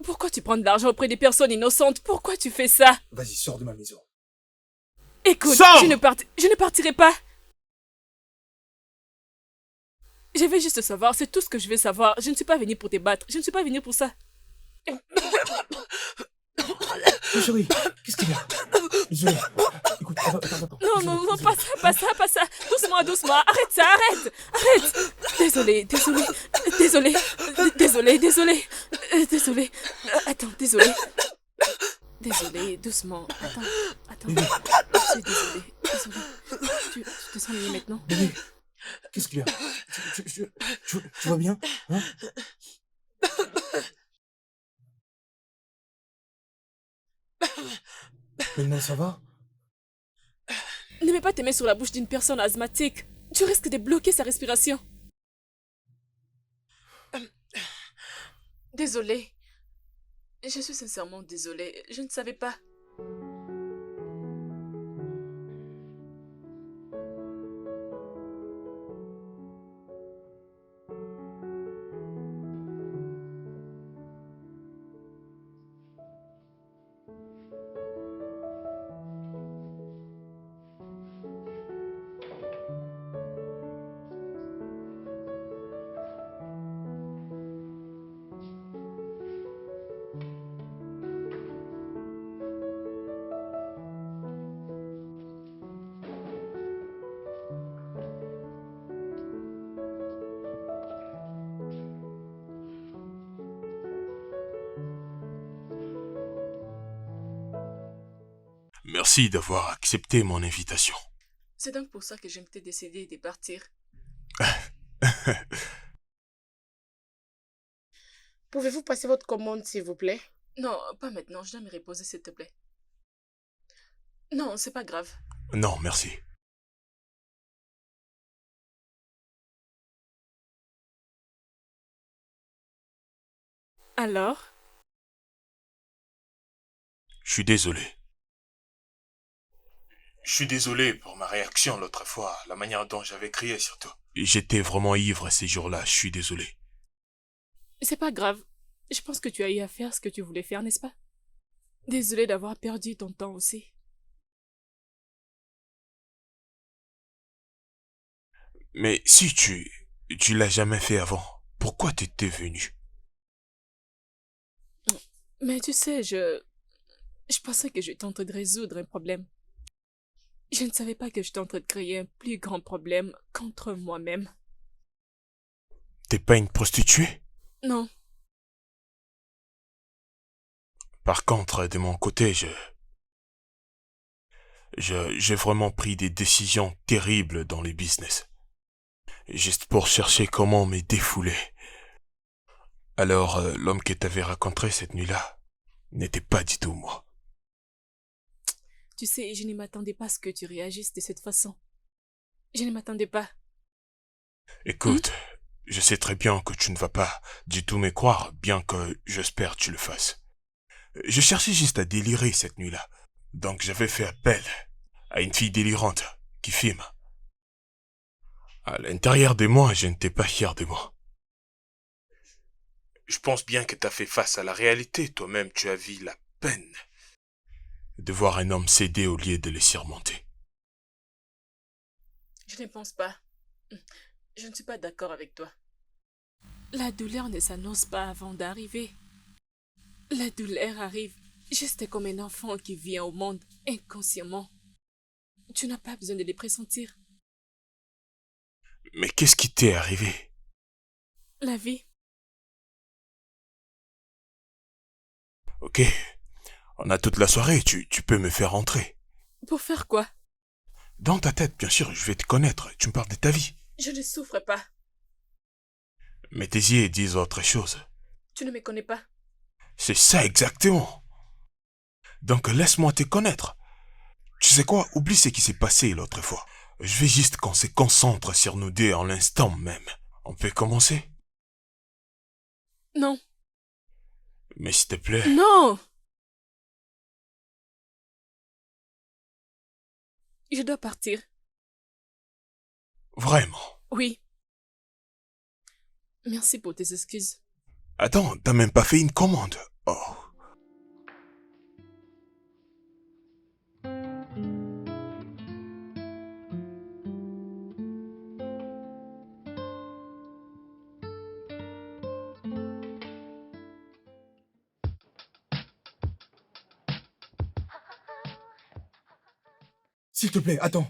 Speaker 1: Pourquoi tu prends de l'argent auprès des personnes innocentes? Pourquoi tu fais ça?
Speaker 5: Vas-y, sors de ma maison.
Speaker 1: Écoute,
Speaker 5: Sors!
Speaker 1: je ne partirai pas. Je vais juste savoir, c'est tout ce que je veux savoir. Je ne suis pas venue pour te battre. Je ne suis pas venue pour ça.
Speaker 5: Mais chérie, qu'est-ce qu'il y a? Désolé. Écoute, attends.
Speaker 1: Non, non, non, pas ça, pas ça, pas ça. Doucement, doucement. Arrête ça, arrête. Arrête. Désolé. Attends, désolé. Désolé, doucement. Attends. Je suis désolée. Tu te sens mieux maintenant?
Speaker 5: Bébé, qu'est-ce qu'il y a? Tu vas bien? Hein? Maintenant, ça va?
Speaker 1: Ne mets pas tes mains sur la bouche d'une personne asthmatique. Tu risques de bloquer sa respiration. Désolée. Je suis sincèrement désolée. Je ne savais pas.
Speaker 7: Merci d'avoir accepté mon invitation.
Speaker 1: C'est donc pour ça que je m'étais décidé de partir.
Speaker 2: Pouvez-vous passer votre commande, s'il vous plaît?
Speaker 1: Non, pas maintenant. Je dois me reposer, s'il te plaît. Non, c'est pas grave.
Speaker 7: Non, merci.
Speaker 1: Alors?
Speaker 7: Je suis désolé. Je suis désolé pour ma réaction l'autre fois, la manière dont j'avais crié surtout. J'étais vraiment ivre ces jours-là, je suis désolé.
Speaker 1: C'est pas grave. Je pense que tu as eu à faire ce que tu voulais faire, n'est-ce pas? Désolée d'avoir perdu ton temps aussi.
Speaker 7: Mais si tu l'as jamais fait avant, pourquoi t'étais venu?
Speaker 1: Mais tu sais, je pensais que j'étais en train de résoudre un problème. Je ne savais pas que j'étais en train de créer un plus grand problème contre moi-même.
Speaker 7: T'es pas une prostituée?
Speaker 1: Non,
Speaker 7: Par contre, de mon côté, j'ai vraiment pris des décisions terribles dans les business. Juste pour chercher comment me défouler. Alors, l'homme que t'avais rencontré cette nuit-là n'était pas du tout moi.
Speaker 1: tu sais, je ne m'attendais pas à ce que tu réagisses de cette façon. Je ne m'attendais pas.
Speaker 7: Écoute, je sais très bien que tu ne vas pas du tout me croire, bien que j'espère que tu le fasses. Je cherchais juste à délirer cette nuit-là. Donc j'avais fait appel à une fille délirante qui filme. À l'intérieur de moi, je n'étais pas fier de moi. Je pense bien que t'as fait face à la réalité. Toi-même, tu as vu la peine de voir un homme céder au lieu de le surmonter.
Speaker 1: Je ne pense pas. Je ne suis pas d'accord avec toi. La douleur ne s'annonce pas avant d'arriver. La douleur arrive juste comme un enfant qui vient au monde inconsciemment. Tu n'as pas besoin de les pressentir.
Speaker 7: Mais qu'est-ce qui t'est arrivé?
Speaker 1: La vie.
Speaker 7: Ok, on a toute la soirée, tu peux me faire entrer.
Speaker 1: Pour faire quoi?
Speaker 7: Dans ta tête, bien sûr, je vais te connaître, tu me parles de ta vie.
Speaker 1: Je ne souffre pas.
Speaker 7: Mais tes yeux disent autre chose.
Speaker 1: Tu ne me connais pas.
Speaker 7: C'est ça exactement. Donc laisse-moi te connaître. Tu sais quoi, oublie ce qui s'est passé l'autre fois. Je veux juste qu'on se concentre sur nous deux en l'instant même. On peut commencer?
Speaker 1: Non.
Speaker 7: Mais s'il te plaît.
Speaker 1: Non! Je dois partir.
Speaker 7: Vraiment.
Speaker 1: Oui. Merci pour tes excuses.
Speaker 7: Attends, t'as même pas fait une commande. Oh.
Speaker 5: S'il te plaît, attends.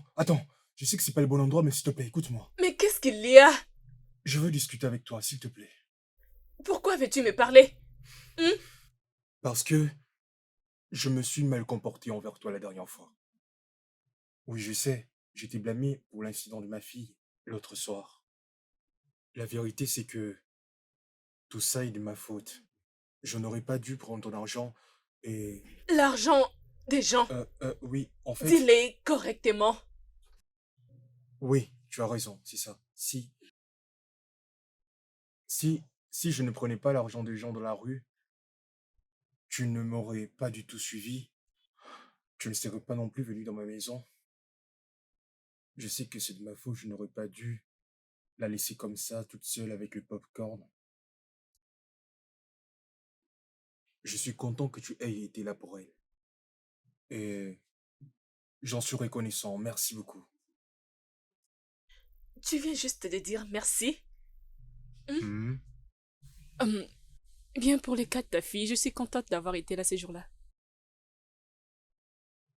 Speaker 5: Je sais que c'est pas le bon endroit, mais s'il te plaît, écoute-moi.
Speaker 1: Mais qu'est-ce qu'il y a?
Speaker 5: Je veux discuter avec toi, s'il te plaît.
Speaker 1: Pourquoi veux-tu me parler?
Speaker 5: Parce que je me suis mal comporté envers toi la dernière fois. Oui, je sais, j'étais blâmé pour l'incident de ma fille l'autre soir. La vérité, c'est que tout ça est de ma faute. Je n'aurais pas dû prendre ton argent et...
Speaker 1: L'argent des gens.
Speaker 5: Oui, en fait...
Speaker 1: Dis-les correctement.
Speaker 5: Oui, tu as raison, c'est ça. Si je ne prenais pas l'argent des gens dans la rue, tu ne m'aurais pas du tout suivi. Tu ne serais pas non plus venu dans ma maison. Je sais que c'est de ma faute, je n'aurais pas dû la laisser comme ça, toute seule avec le popcorn. Je suis content que tu aies été là pour elle. Et j'en suis reconnaissant, merci beaucoup.
Speaker 1: Tu viens juste de dire merci.
Speaker 5: Hmm.
Speaker 1: Bien pour les cas de ta fille, je suis contente d'avoir été là ces jours-là.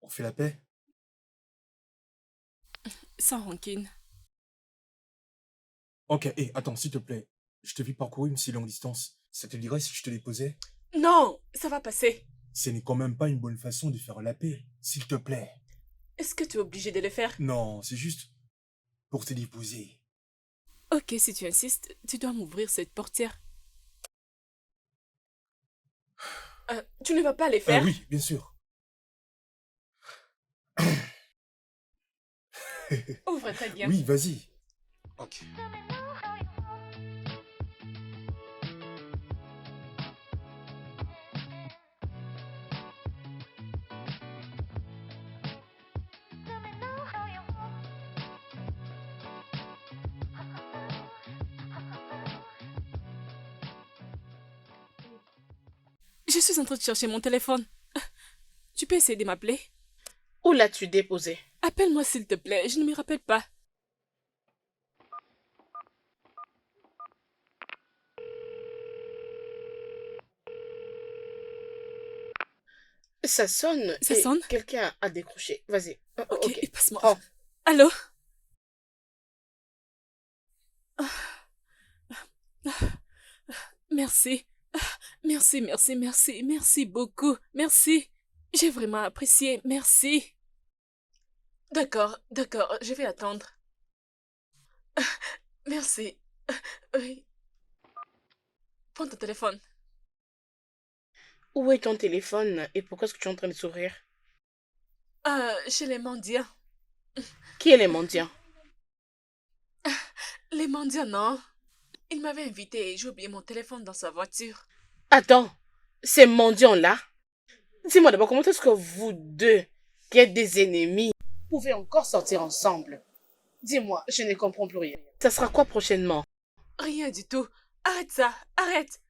Speaker 5: On fait la paix?
Speaker 1: Sans rancune.
Speaker 5: Ok, attends, s'il te plaît. Je te vis parcourir une si longue distance. Ça te dirait si je te déposais?
Speaker 1: Non, ça va passer.
Speaker 5: Ce n'est quand même pas une bonne façon de faire la paix, s'il te plaît.
Speaker 1: Est-ce que tu es obligé de le faire?
Speaker 5: Non, c'est juste pour te déposer.
Speaker 1: Ok, si tu insistes, tu dois m'ouvrir cette portière. Tu ne vas pas les faire?
Speaker 5: Oui, bien sûr.
Speaker 1: Ouvre très bien.
Speaker 5: Oui, vas-y. Ok.
Speaker 1: Je suis en train de chercher mon téléphone. Tu peux essayer de m'appeler?
Speaker 2: Où l'as-tu déposé?
Speaker 1: Appelle-moi s'il te plaît, je ne me rappelle pas.
Speaker 2: Ça sonne.
Speaker 1: Ça
Speaker 2: et
Speaker 1: sonne?
Speaker 2: quelqu'un a décroché. Vas-y.
Speaker 1: Ok, passe-moi.
Speaker 2: Prends.
Speaker 1: Allô? Merci. Merci beaucoup. Merci. J'ai vraiment apprécié. Merci. D'accord, je vais attendre. Merci. Oui. Prends ton téléphone.
Speaker 2: Où est ton téléphone et pourquoi est-ce que tu es en train de sourire?
Speaker 1: Chez les mendiants.
Speaker 2: Qui est les mendiants?
Speaker 1: Les mendiants, non. Il m'avait invité et j'ai oublié mon téléphone dans sa voiture.
Speaker 2: Attends, ces mendiants-là? Dis-moi d'abord, comment est-ce que vous deux, qui êtes des ennemis, pouvez encore sortir ensemble? Dis-moi, je ne comprends plus rien. Ça sera quoi prochainement?
Speaker 1: Rien du tout. Arrête ça. Arrête.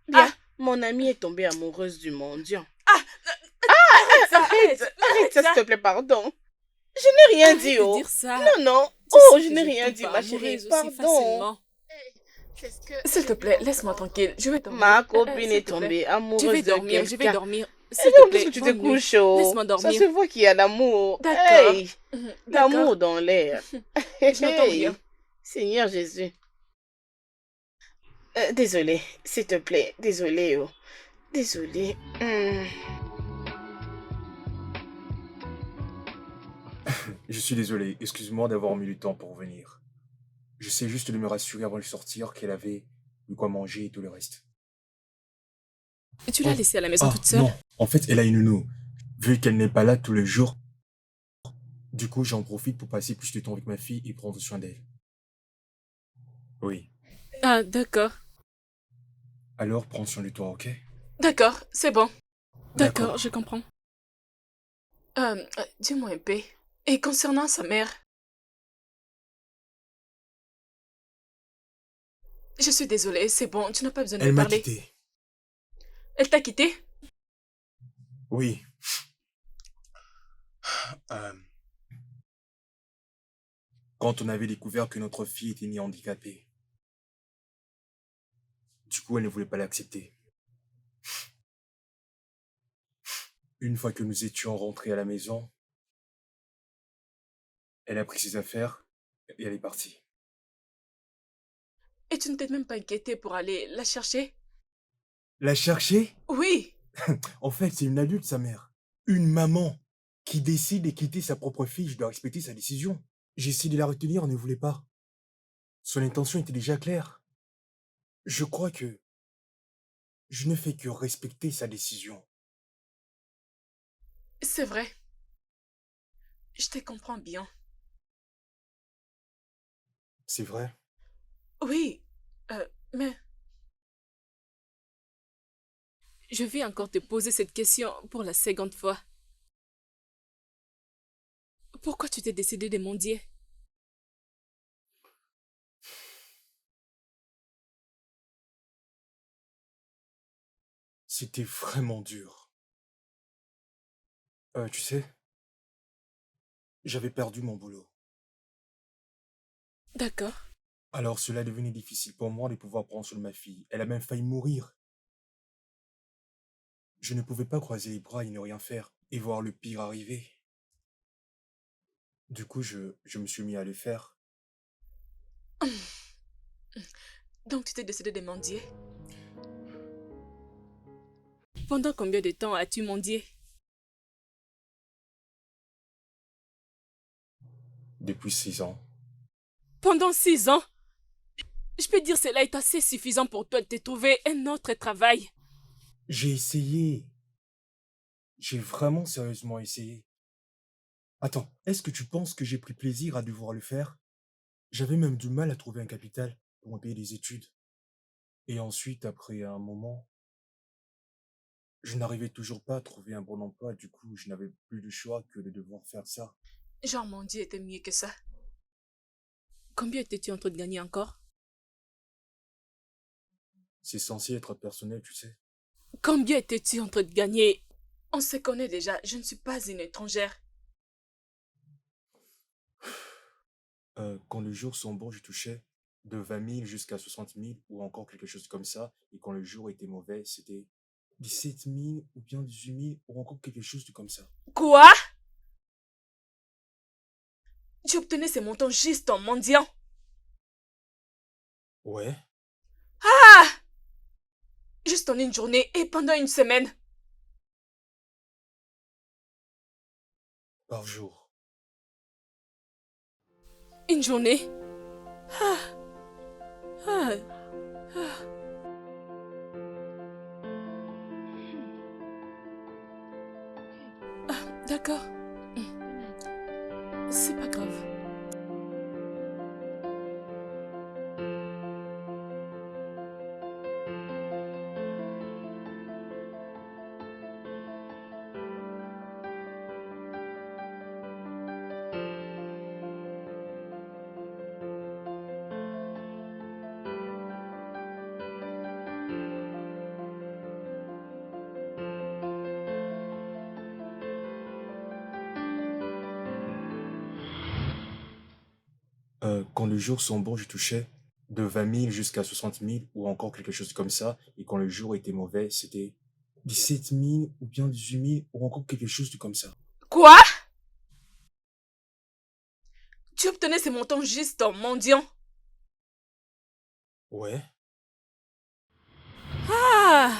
Speaker 2: Bien, mon amie est tombée amoureuse du mendiant.
Speaker 1: Arrête
Speaker 2: Arrête ça, s'il te plaît, pardon. Je n'ai rien dit,
Speaker 1: de
Speaker 2: oh.
Speaker 1: dire ça.
Speaker 2: Non.
Speaker 1: Tu
Speaker 2: Oh,
Speaker 1: sais
Speaker 2: je
Speaker 1: que
Speaker 2: n'ai rien
Speaker 1: tombe
Speaker 2: dit,
Speaker 1: pas
Speaker 2: ma chérie.
Speaker 1: amoureuse aussi
Speaker 2: Pardon.
Speaker 1: facilement. S'il te plaît, laisse-moi tranquille. Je vais dormir.
Speaker 2: Ma copine
Speaker 1: S'il
Speaker 2: est
Speaker 1: te plaît.
Speaker 2: tombée amoureuse
Speaker 1: Je vais
Speaker 2: de
Speaker 1: dormir.
Speaker 2: quelqu'un.
Speaker 1: S'il
Speaker 2: Et
Speaker 1: te
Speaker 2: donc,
Speaker 1: plaît,
Speaker 2: parce que tu te
Speaker 1: bonne nuit.
Speaker 2: couches, oh.
Speaker 1: Laisse-moi
Speaker 2: Ça
Speaker 1: dormir.
Speaker 2: se voit qu'il y a l'amour.
Speaker 1: D'accord.
Speaker 2: Hey,
Speaker 1: D'accord.
Speaker 2: l'amour dans l'air.
Speaker 1: Je n'entends rien.
Speaker 2: Seigneur Jésus. Désolée, s'il te plaît. Désolée, oh. Désolée.
Speaker 5: Je suis désolé, excuse-moi d'avoir mis du temps pour venir. J'essaie juste de me rassurer avant de sortir qu'elle avait de quoi manger et tout le reste.
Speaker 1: Tu l'as laissée à la maison toute seule?
Speaker 5: Non, en fait, elle a une nounou. Vu qu'elle n'est pas là tous les jours, du coup, j'en profite pour passer plus de temps avec ma fille et prendre soin d'elle. Oui.
Speaker 1: Ah, d'accord.
Speaker 5: Alors, prends soin de toi, ok?
Speaker 1: D'accord, c'est bon. D'accord, je comprends. Dis-moi un peu. Et concernant sa mère? Je suis désolée, c'est bon, tu n'as pas besoin de
Speaker 5: Elle
Speaker 1: me
Speaker 5: m'a
Speaker 1: parler.
Speaker 5: quitté.
Speaker 1: Elle t'a quitté?
Speaker 5: Oui. Euh, Quand on avait découvert que notre fille était née handicapée. Du coup, elle ne voulait pas l'accepter. Une fois que nous étions rentrés à la maison, elle a pris ses affaires et elle est partie.
Speaker 1: Et tu ne t'es même pas inquiétée pour aller la chercher?
Speaker 5: La chercher?
Speaker 1: Oui.
Speaker 5: En fait, c'est une adulte, sa mère. Une maman qui décide de quitter sa propre fille, je dois respecter sa décision. J'ai essayé de la retenir, elle ne voulait pas. Son intention était déjà claire. Je crois que je ne fais que respecter sa décision.
Speaker 1: C'est vrai. Je te comprends bien.
Speaker 5: C'est vrai.
Speaker 1: Oui. Mais je vais encore te poser cette question pour la seconde fois. Pourquoi tu t'es décidé de mendier?
Speaker 5: C'était vraiment dur. Tu sais, j'avais perdu mon boulot.
Speaker 1: D'accord.
Speaker 5: Alors cela devenait difficile pour moi de pouvoir prendre soin de ma fille. Elle a même failli mourir. Je ne pouvais pas croiser les bras et ne rien faire et voir le pire arriver. Du coup, je me suis mis à le faire.
Speaker 1: Donc tu t'es décidé de mendier? Pendant combien de temps as-tu mendié?
Speaker 5: Depuis 6 ans.
Speaker 1: Pendant 6 ans? Je peux dire cela est assez suffisant pour toi de te trouver un autre travail.
Speaker 5: J'ai essayé. J'ai vraiment sérieusement essayé. Attends, est-ce que tu penses que j'ai pris plaisir à devoir le faire? J'avais même du mal à trouver un capital pour me payer des études. Et ensuite, après un moment, je n'arrivais toujours pas à trouver un bon emploi. Du coup, je n'avais plus de choix que de devoir faire ça.
Speaker 1: Genre mendier était mieux que ça. Combien étais-tu en train de gagner encore?
Speaker 5: C'est censé être personnel, tu sais.
Speaker 1: Combien étais-tu en train de gagner? On se connaît déjà, je ne suis pas une étrangère.
Speaker 5: Quand les jours sont bons, je touchais de 20 000 jusqu'à 60 000 ou encore quelque chose comme ça. Et quand le jour était mauvais, c'était 17 000 ou bien 18 000 ou encore quelque chose de comme ça.
Speaker 1: Quoi? Tu obtenais ces montants juste en mendiant?
Speaker 5: Ouais,
Speaker 1: Ah! Juste en une journée et pendant une semaine.
Speaker 5: par jour.
Speaker 1: Une journée? Ah, ah, ah. D'accord. C'est pas grave.
Speaker 5: Quand les jours sont bons, je touchais de 20 000 jusqu'à 60 000 ou encore quelque chose comme ça. Et quand le jour était mauvais, c'était 17 000 ou bien 18 000 ou encore quelque chose de comme ça.
Speaker 1: Quoi? Tu obtenais ces montants juste en mendiant?
Speaker 5: Ouais,
Speaker 1: Ah!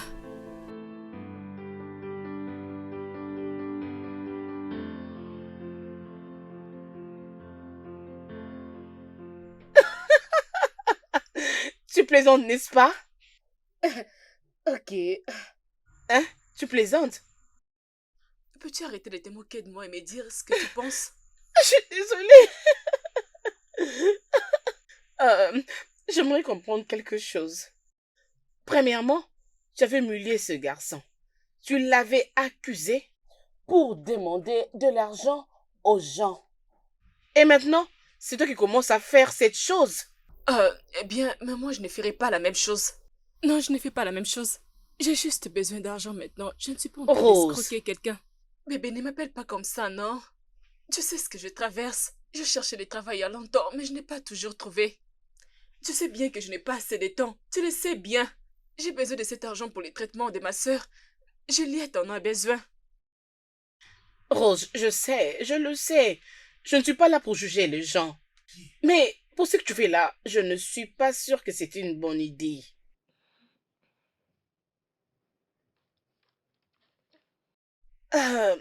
Speaker 2: Tu plaisantes, n'est-ce pas? Ok. Hein? Tu plaisantes?
Speaker 1: Peux-tu arrêter de te moquer de moi et me dire ce que tu penses?
Speaker 2: Je suis désolée. Euh, J'aimerais comprendre quelque chose. Premièrement, tu avais humilié ce garçon. Tu l'avais accusé pour demander de l'argent aux gens. Et maintenant, c'est toi qui commences à faire cette chose.
Speaker 1: Eh bien, mais moi, je ne ferai pas la même chose. Non, je ne fais pas la même chose. J'ai juste besoin d'argent maintenant. Je ne suis pas en train
Speaker 2: Rose,
Speaker 1: d'escroquer quelqu'un. Bébé, ne m'appelle pas comme ça, non? Tu sais ce que je traverse. Je cherchais du travail il y a longtemps, mais je n'ai pas toujours trouvé. Tu sais bien que je n'ai pas assez de temps. Tu le sais bien. J'ai besoin de cet argent pour les traitements de ma sœur. Juliette en a besoin.
Speaker 2: Rose, je sais, je le sais. Je ne suis pas là pour juger les gens. Mais pour ce que tu fais là, je ne suis pas sûre que c'est une bonne idée. Euh,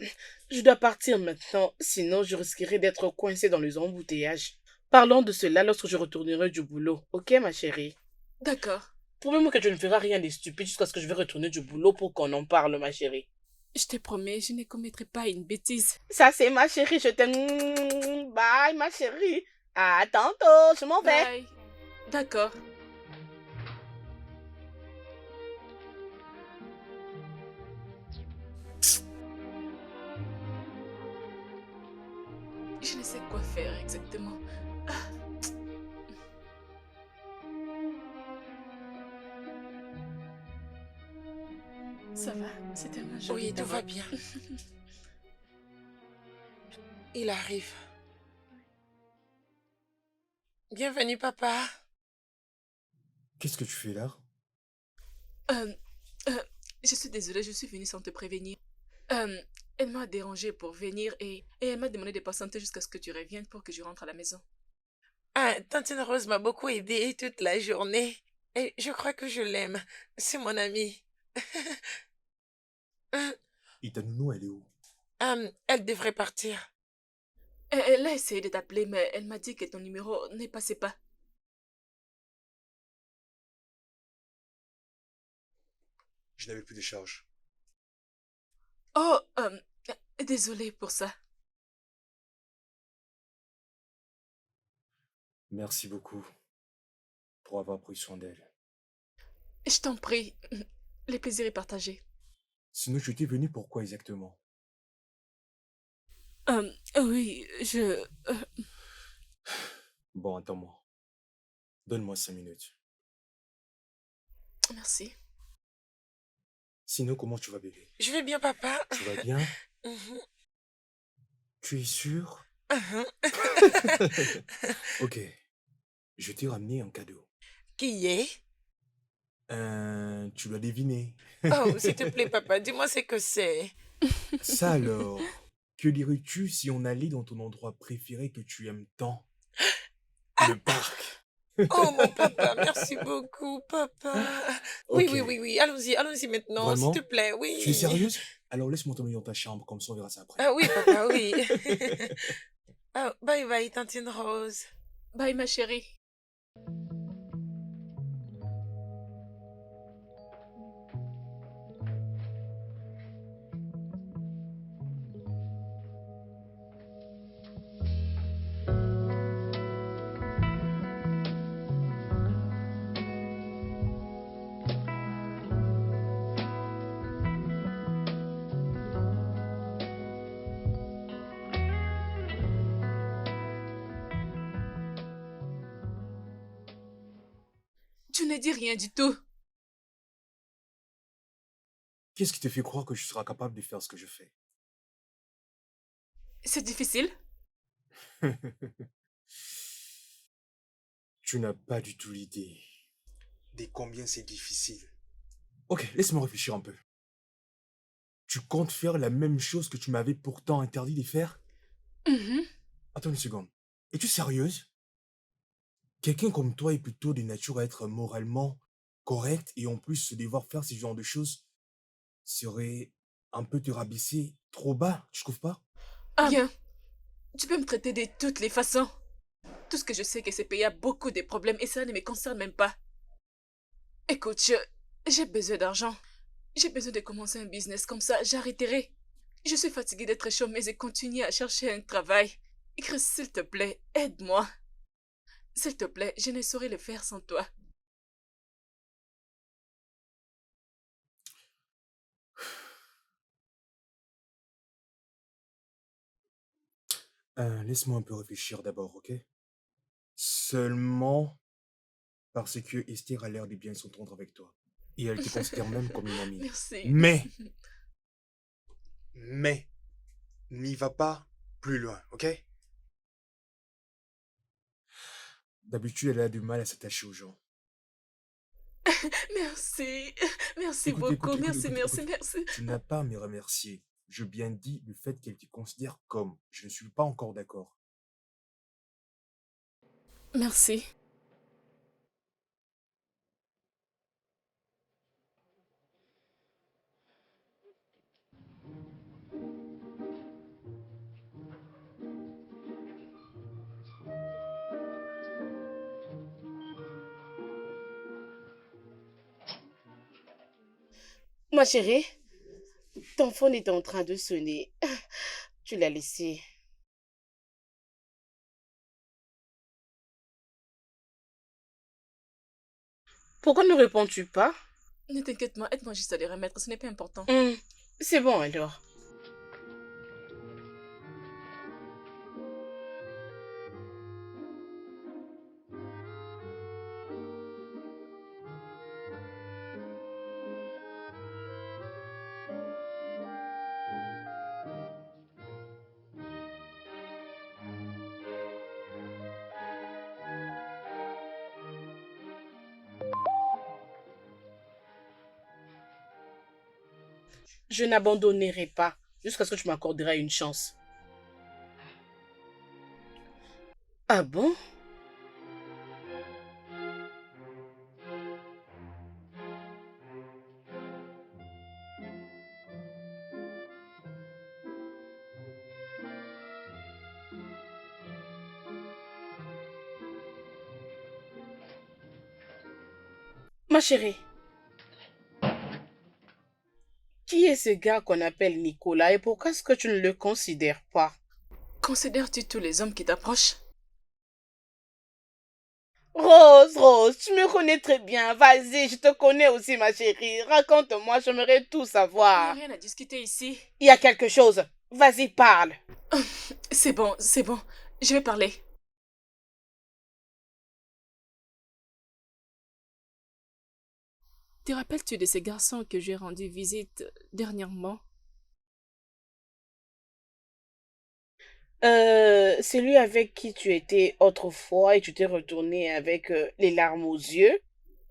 Speaker 2: je dois partir maintenant, sinon je risquerais d'être coincée dans les embouteillages. Parlons de cela lorsque je retournerai du boulot, ok ma chérie?
Speaker 1: D'accord.
Speaker 2: Promets-moi que tu ne feras rien de stupide jusqu'à ce que je vais retourner du boulot pour qu'on en parle, ma chérie.
Speaker 1: Je te promets, je ne commettrai pas une bêtise.
Speaker 2: Ça c'est ma chérie, je t'aime. Bye ma chérie. À tantôt, je m'en vais.
Speaker 1: Bye. D'accord. Je ne sais quoi faire exactement. Ah, ça va, c'est tellement joli
Speaker 4: Oui, tout va
Speaker 1: d'avoir...
Speaker 4: bien. Il arrive. Bienvenue, papa.
Speaker 5: Qu'est-ce que tu fais là?
Speaker 1: Euh, euh, je suis désolée, je suis venue sans te prévenir. Euh, Elle m'a dérangée pour venir et elle m'a demandé de patienter jusqu'à ce que tu reviennes pour que je rentre à la maison.
Speaker 4: Ah, Tantine Rose m'a beaucoup aidée toute la journée. Et je crois que je l'aime. C'est mon amie. Hum,
Speaker 5: Et ta nounou, elle est où?
Speaker 4: Elle devrait partir.
Speaker 1: Elle a essayé de t'appeler, mais elle m'a dit que ton numéro ne passait pas.
Speaker 5: Je n'avais plus de charge.
Speaker 1: Oh, désolée pour ça.
Speaker 5: Merci beaucoup pour avoir pris soin d'elle.
Speaker 1: Je t'en prie, le plaisir est partagé.
Speaker 5: Sinon, tu étais venu pourquoi exactement?
Speaker 1: Oui,
Speaker 5: Bon, attends-moi. Donne-moi 5 minutes.
Speaker 1: Merci.
Speaker 5: Sinon, comment tu vas, bébé?
Speaker 4: Je vais bien, papa.
Speaker 5: Tu vas bien?
Speaker 4: Mhm,
Speaker 5: Tu es sûr?
Speaker 4: mhm.
Speaker 5: Ok, je t'ai ramené un cadeau.
Speaker 4: Qui est?
Speaker 5: Tu l'as deviné.
Speaker 4: Oh, s'il te plaît, papa, dis-moi ce que c'est.
Speaker 5: Ça alors, que dirais-tu si on allait dans ton endroit préféré que tu aimes tant? Le parc.
Speaker 4: Oh, mon papa, merci beaucoup, papa. Oui,
Speaker 5: Ok,
Speaker 4: oui, oui, oui, allons-y maintenant, s'il te
Speaker 5: vraiment?
Speaker 4: plaît,
Speaker 5: Tu es
Speaker 4: oui.
Speaker 5: sérieuse? Alors laisse-moi t'emmener dans ta chambre, comme ça on verra ça après.
Speaker 4: Ah oui, papa, oui. Oh, bye bye, Tantine Rose.
Speaker 1: Bye, ma chérie. Tu ne dis rien du tout.
Speaker 5: Qu'est-ce qui te fait croire que je serai capable de faire ce que je fais?
Speaker 1: C'est difficile.
Speaker 5: Tu n'as pas du tout l'idée de combien c'est difficile. Ok, laisse-moi réfléchir un peu. Tu comptes faire la même chose que tu m'avais pourtant interdit de faire?
Speaker 1: Mhm.
Speaker 5: Attends une seconde. Es-tu sérieuse? Quelqu'un comme toi est plutôt de nature à être moralement correct et en plus se devoir faire ce genre de choses serait un peu te rabaisser trop bas, tu trouves pas?
Speaker 1: Bien, tu peux me traiter de toutes les façons. Tout ce que je sais, que ce pays a beaucoup de problèmes et ça ne me concerne même pas. Écoute, j'ai besoin d'argent. J'ai besoin de commencer un business comme ça, j'arrêterai. Je suis fatiguée d'être chômeuse et continuer à chercher un travail. Chris, s'il te plaît, aide-moi. S'il te plaît, je ne saurais le faire sans toi.
Speaker 5: Laisse-moi un peu réfléchir d'abord, ok? Seulement parce que Esther a l'air de bien s'entendre avec toi. Et elle te considère même comme une amie.
Speaker 1: Merci.
Speaker 5: Mais, n'y va pas plus loin, ok? D'habitude, elle a du mal à s'attacher aux gens.
Speaker 1: Merci. Merci
Speaker 5: Écoute,
Speaker 1: beaucoup.
Speaker 5: écoute, écoute,
Speaker 1: Merci,
Speaker 5: écoute,
Speaker 1: merci,
Speaker 5: écoute.
Speaker 1: merci.
Speaker 5: Tu n'as pas à me remercier. Je bien dis le fait qu'elle te considère comme. Je ne suis pas encore d'accord.
Speaker 1: Merci.
Speaker 2: Ma chérie, ton phone est en train de sonner. Tu l'as laissé. Pourquoi ne réponds-tu pas?
Speaker 1: Ne t'inquiète pas, aide-moi juste à les remettre, ce n'est pas important.
Speaker 2: C'est bon alors. Je n'abandonnerai pas jusqu'à ce que tu m'accorderas une chance. Ah bon? Ma chérie, qui est ce gars qu'on appelle Nicolas et pourquoi est-ce que tu ne le considères pas?
Speaker 1: Considères-tu tous les hommes qui t'approchent?
Speaker 2: Rose, tu me connais très bien. Vas-y, je te connais aussi, ma chérie. Raconte-moi, j'aimerais tout
Speaker 1: Il n'y a
Speaker 2: savoir.
Speaker 1: rien à discuter ici.
Speaker 2: Il y a quelque chose. Vas-y, parle.
Speaker 1: C'est bon, c'est bon. Je vais parler. Te rappelles-tu de ces garçons que j'ai rendu visite dernièrement?
Speaker 2: Celui avec qui tu étais autrefois et tu t'es retourné avec les larmes aux yeux.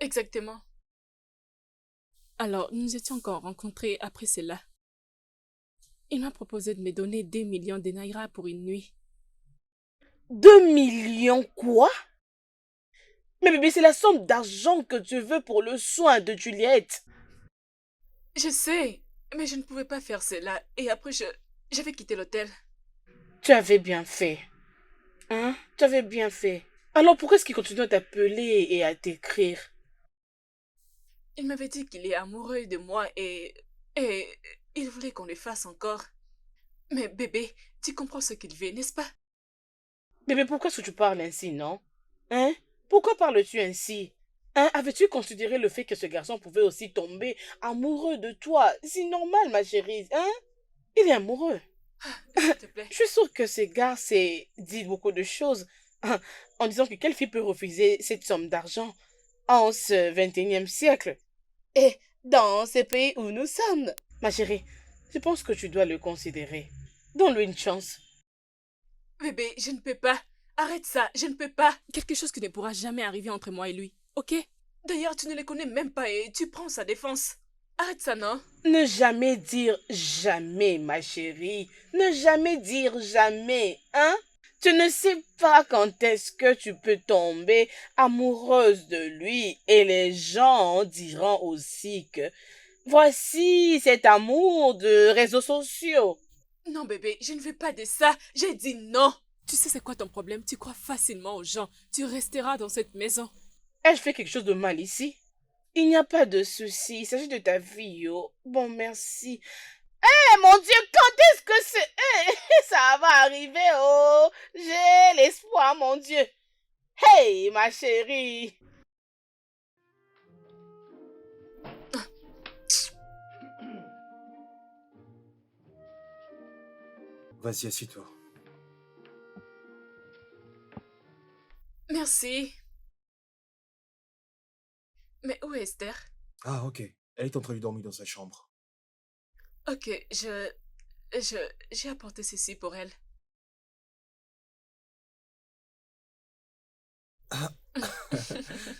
Speaker 1: Exactement. Alors, nous nous étions encore rencontrés après cela. Il m'a proposé de me donner 2 millions de naira pour une nuit.
Speaker 2: 2 millions quoi? Mais bébé, c'est la somme d'argent que tu veux pour le soin de Juliette.
Speaker 1: Je sais, mais je ne pouvais pas faire cela. Et après, j'avais quitté l'hôtel.
Speaker 2: Tu avais bien fait. Hein? Tu avais bien fait. Alors pourquoi est-ce qu'il continue à t'appeler et à t'écrire?
Speaker 1: Il m'avait dit qu'il est amoureux de moi et il voulait qu'on le fasse encore. Mais bébé, tu comprends ce qu'il veut, n'est-ce pas?
Speaker 2: Bébé, pourquoi est-ce que tu parles ainsi, non? Hein? Pourquoi parles-tu ainsi? Hein? Avais-tu considéré le fait que ce garçon pouvait aussi tomber amoureux de toi? C'est normal, ma chérie, hein? Il est amoureux.
Speaker 1: S'il te plaît.
Speaker 2: Je suis sûre que ce gars s'est dit beaucoup de choses hein, en disant que quelle fille peut refuser cette somme d'argent en ce 21e siècle? Et dans ce pays où nous sommes. Ma chérie, je pense que tu dois le considérer. Donne-lui une chance.
Speaker 1: Bébé, je ne peux pas. Arrête ça, je ne peux pas. Quelque chose qui ne pourra jamais arriver entre moi et lui, ok? D'ailleurs, tu ne le connais même pas et tu prends sa défense. Arrête ça, non?
Speaker 2: Ne jamais dire jamais, ma chérie. Ne jamais dire jamais, hein? Tu ne sais pas quand est-ce que tu peux tomber amoureuse de lui et les gens diront aussi que voici cet amour de réseaux sociaux.
Speaker 1: Non, bébé, je ne veux pas de ça. J'ai dit non. Tu sais c'est quoi ton problème? Tu crois facilement aux gens. Tu resteras dans cette maison.
Speaker 2: Ai-je fait quelque chose de mal ici? Il n'y a pas de souci, il s'agit de ta vie, oh. Bon, merci. Eh, mon Dieu, quand est-ce que c'est... ça va arriver, oh. J'ai l'espoir, mon Dieu. Hey, ma chérie.
Speaker 5: Vas-y, assieds-toi.
Speaker 1: Merci. Mais où est Esther?
Speaker 5: Ah, ok. Elle est en train de dormir dans sa chambre.
Speaker 1: Ok, j'ai apporté ceci pour elle.
Speaker 5: Ah,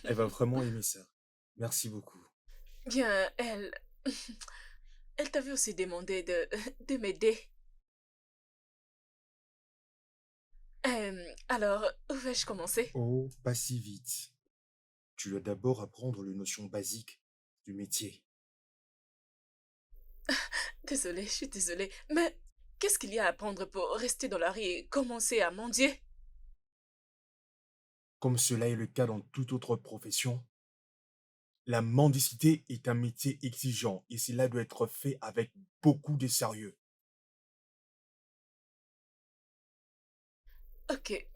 Speaker 5: elle va vraiment aimer ça. Merci beaucoup.
Speaker 1: Bien, elle t'avait aussi demandé de m'aider. Alors, où vais-je commencer?
Speaker 5: Oh, pas si vite. Tu dois d'abord apprendre les notions basiques du métier.
Speaker 1: Désolée, je suis désolée. Mais qu'est-ce qu'il y a à apprendre pour rester dans la rue et commencer à mendier?
Speaker 5: Comme cela est le cas dans toute autre profession, la mendicité est un métier exigeant et cela doit être fait avec beaucoup de sérieux.
Speaker 1: Ok,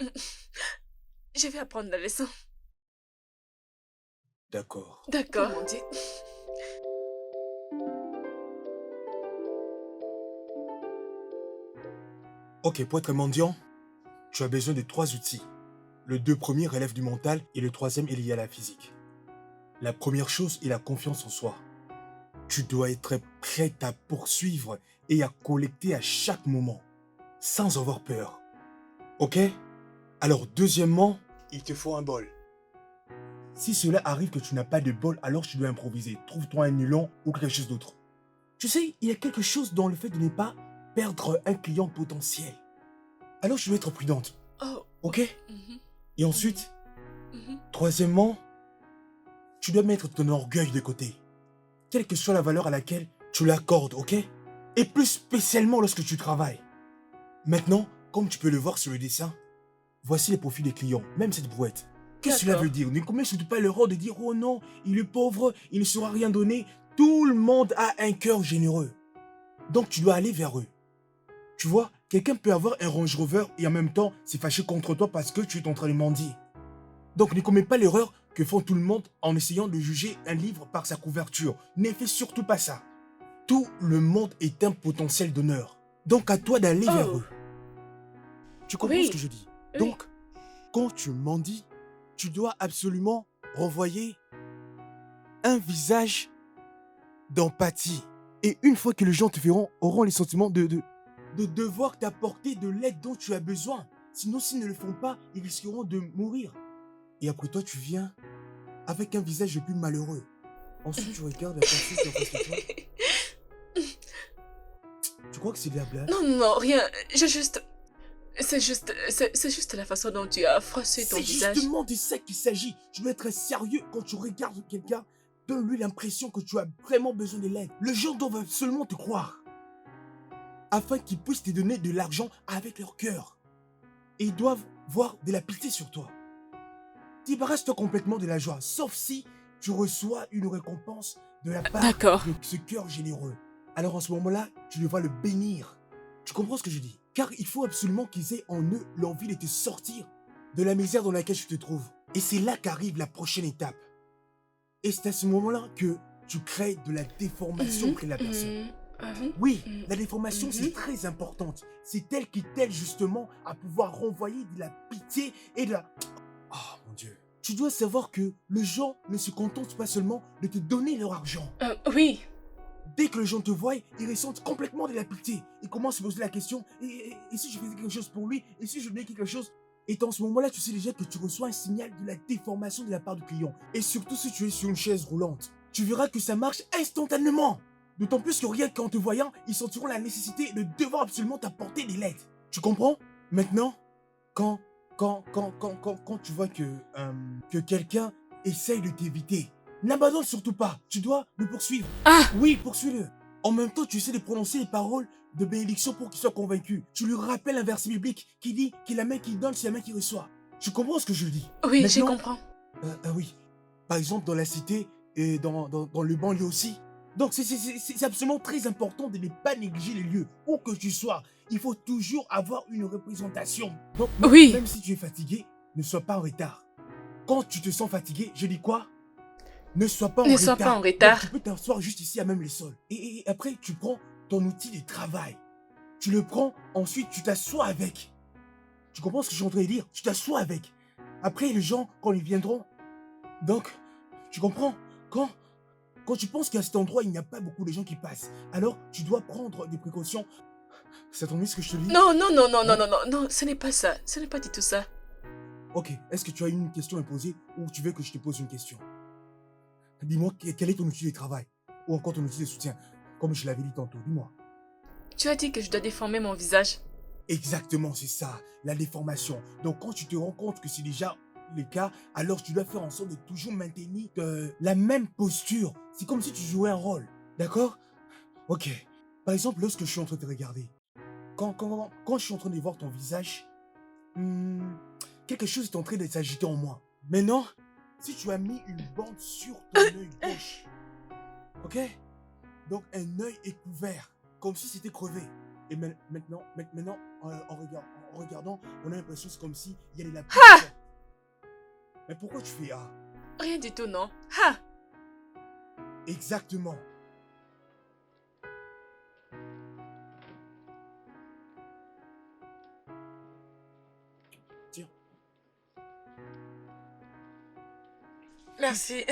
Speaker 1: je vais apprendre la leçon.
Speaker 5: D'accord.
Speaker 1: D'accord, mendier.
Speaker 5: Ok, pour être mendiant, tu as besoin de 3 outils. Le 2 premiers relèvent du mental et le troisième est lié à la physique. La première chose est la confiance en soi. Tu dois être prêt à poursuivre et à collecter à chaque moment, sans avoir peur. Ok? Alors deuxièmement, il te faut un bol. Si cela arrive que tu n'as pas de bol, alors tu dois improviser. Trouve-toi un nylon ou quelque chose d'autre. Tu sais, il y a quelque chose dans le fait de ne pas perdre un client potentiel. Alors tu dois être prudente.
Speaker 1: Oh,
Speaker 5: Ok?
Speaker 1: mhm,
Speaker 5: Et ensuite,
Speaker 1: mhm.
Speaker 5: troisièmement, tu dois mettre ton orgueil de côté. Quelle que soit la valeur à laquelle tu l'accordes, ok? Et plus spécialement lorsque tu travailles. Maintenant, comme tu peux le voir sur le dessin, voici les profils des clients, même cette brouette. Qu'est-ce que cela veut
Speaker 1: D'accord.
Speaker 5: dire? Ne commets surtout pas l'erreur de dire oh non, il est pauvre, il ne saura rien donner. Tout le monde a un cœur généreux. Donc tu dois aller vers eux. Tu vois, quelqu'un peut avoir un Range Rover et en même temps se fâcher contre toi parce que tu es en train de mendier. Donc ne commets pas l'erreur que font tout le monde en essayant de juger un livre par sa couverture. Ne fais surtout pas ça. Tout le monde est un potentiel d'honneur. Donc à toi d'aller vers
Speaker 1: Oh,
Speaker 5: eux. Tu comprends ce que
Speaker 1: oui,
Speaker 5: je dis?
Speaker 1: oui.
Speaker 5: Donc, quand tu mendies, tu dois absolument renvoyer un visage d'empathie. Et une fois que les gens te verront, auront les sentiments de devoir t'apporter de l'aide dont tu as besoin. Sinon, s'ils ne le font pas, ils risqueront de mourir. Et après toi, tu viens avec un visage le plus malheureux. Ensuite, tu regardes la personne qui est en face de toi. Tu crois que c'est de la blague?
Speaker 1: Non, non, rien. J'ai juste... C'est juste la façon dont tu as froissé ton
Speaker 5: C'est
Speaker 1: visage.
Speaker 5: justement de ça qu'il s'agit. Tu dois être sérieux quand tu regardes quelqu'un. Donne-lui l'impression que tu as vraiment besoin de l'aide. Les gens doivent seulement te croire. Afin qu'ils puissent te donner de l'argent avec leur cœur. Et ils doivent voir de la pitié sur toi. Débarrasse-toi complètement de la joie. Sauf si tu reçois une récompense de la part
Speaker 1: D'accord.
Speaker 5: de ce cœur généreux. Alors en ce moment-là, tu devras le bénir. Tu comprends ce que je dis? Car il faut absolument qu'ils aient en eux l'envie de te sortir de la misère dans laquelle tu te trouves. Et c'est là qu'arrive la prochaine étape. Et c'est à ce moment-là que tu crées de la déformation auprès de la personne. Oui, la déformation, c'est très importante. C'est elle qui t'aide justement à pouvoir renvoyer de la pitié et de la... Oh mon Dieu. Tu dois savoir que les gens ne se contentent pas seulement de te donner leur argent.
Speaker 1: Oui.
Speaker 5: Dès que les gens te voient, ils ressentent complètement de la pitié. Ils commencent à se poser la question, et si je faisais quelque chose pour lui? Et si je donnais quelque chose? Et dans ce moment-là, tu sais déjà que tu reçois un signal de la déformation de la part du client. Et surtout si tu es sur une chaise roulante. Tu verras que ça marche instantanément. D'autant plus que rien qu'en te voyant, ils sentiront la nécessité de devoir absolument t'apporter de l'aide. Tu comprends? Maintenant, quand tu vois que quelqu'un essaye de t'éviter, n'abandonne surtout pas. Tu dois le poursuivre.
Speaker 1: Ah!
Speaker 5: Oui, poursuis-le. En même temps, tu essaies de prononcer les paroles de bénédiction pour qu'il soit convaincu. Tu lui rappelles un verset biblique qui dit que la main qui donne, c'est la main qui reçoit. Tu comprends ce que je dis?
Speaker 1: Oui, je
Speaker 5: Maintenant,
Speaker 1: comprends.
Speaker 5: oui. Par exemple, dans la cité et dans le banlieue aussi. Donc, c'est absolument très important de ne pas négliger les lieux. Où que tu sois, il faut toujours avoir une représentation. Donc,
Speaker 1: Oui.
Speaker 5: même si tu es fatigué, ne sois pas en retard. Quand tu te sens fatigué, je dis quoi? Ne sois pas en
Speaker 1: Ne
Speaker 5: retard.
Speaker 1: sois pas en
Speaker 5: Donc,
Speaker 1: retard.
Speaker 5: tu peux t'asseoir juste ici à même les sols. Et après, tu prends ton outil de travail. Tu le prends, ensuite tu t'assois avec. Tu comprends ce que je suis en train de dire? Tu t'assois avec. Après, les gens, quand ils viendront, donc, tu comprends? Quand, quand tu penses qu'à cet endroit, il n'y a pas beaucoup de gens qui passent, alors tu dois prendre des précautions. Ça t'ennuie ce que je te dis?
Speaker 1: Non, non, non, non, non,
Speaker 5: Hein?
Speaker 1: non, non, non, ce n'est pas ça. Ce n'est pas du tout ça.
Speaker 5: Ok, est-ce que tu as une question à me poser ou tu veux que je te pose une question? Dis-moi, quel est ton outil de travail? Ou encore ton outil de soutien? Comme je l'avais dit tantôt, dis-moi.
Speaker 1: Tu as dit que je dois déformer mon visage.
Speaker 5: Exactement, c'est ça, la déformation. Donc quand tu te rends compte que c'est déjà le cas, alors tu dois faire en sorte de toujours maintenir la même posture. C'est comme si tu jouais un rôle, d'accord? Ok. Par exemple, lorsque je suis en train de te regarder, quand je suis en train de voir ton visage, hmm, quelque chose est en train de s'agiter en moi. Maintenant, si tu as mis une bande sur ton œil gauche, ok? Donc un œil est couvert, comme si c'était crevé. Et maintenant en regardant, on a l'impression que c'est comme si il y a des lapins qui sortent. Mais pourquoi tu fais ah?
Speaker 1: Rien du tout, non. Ha!
Speaker 5: Exactement. Tiens,
Speaker 6: Merci.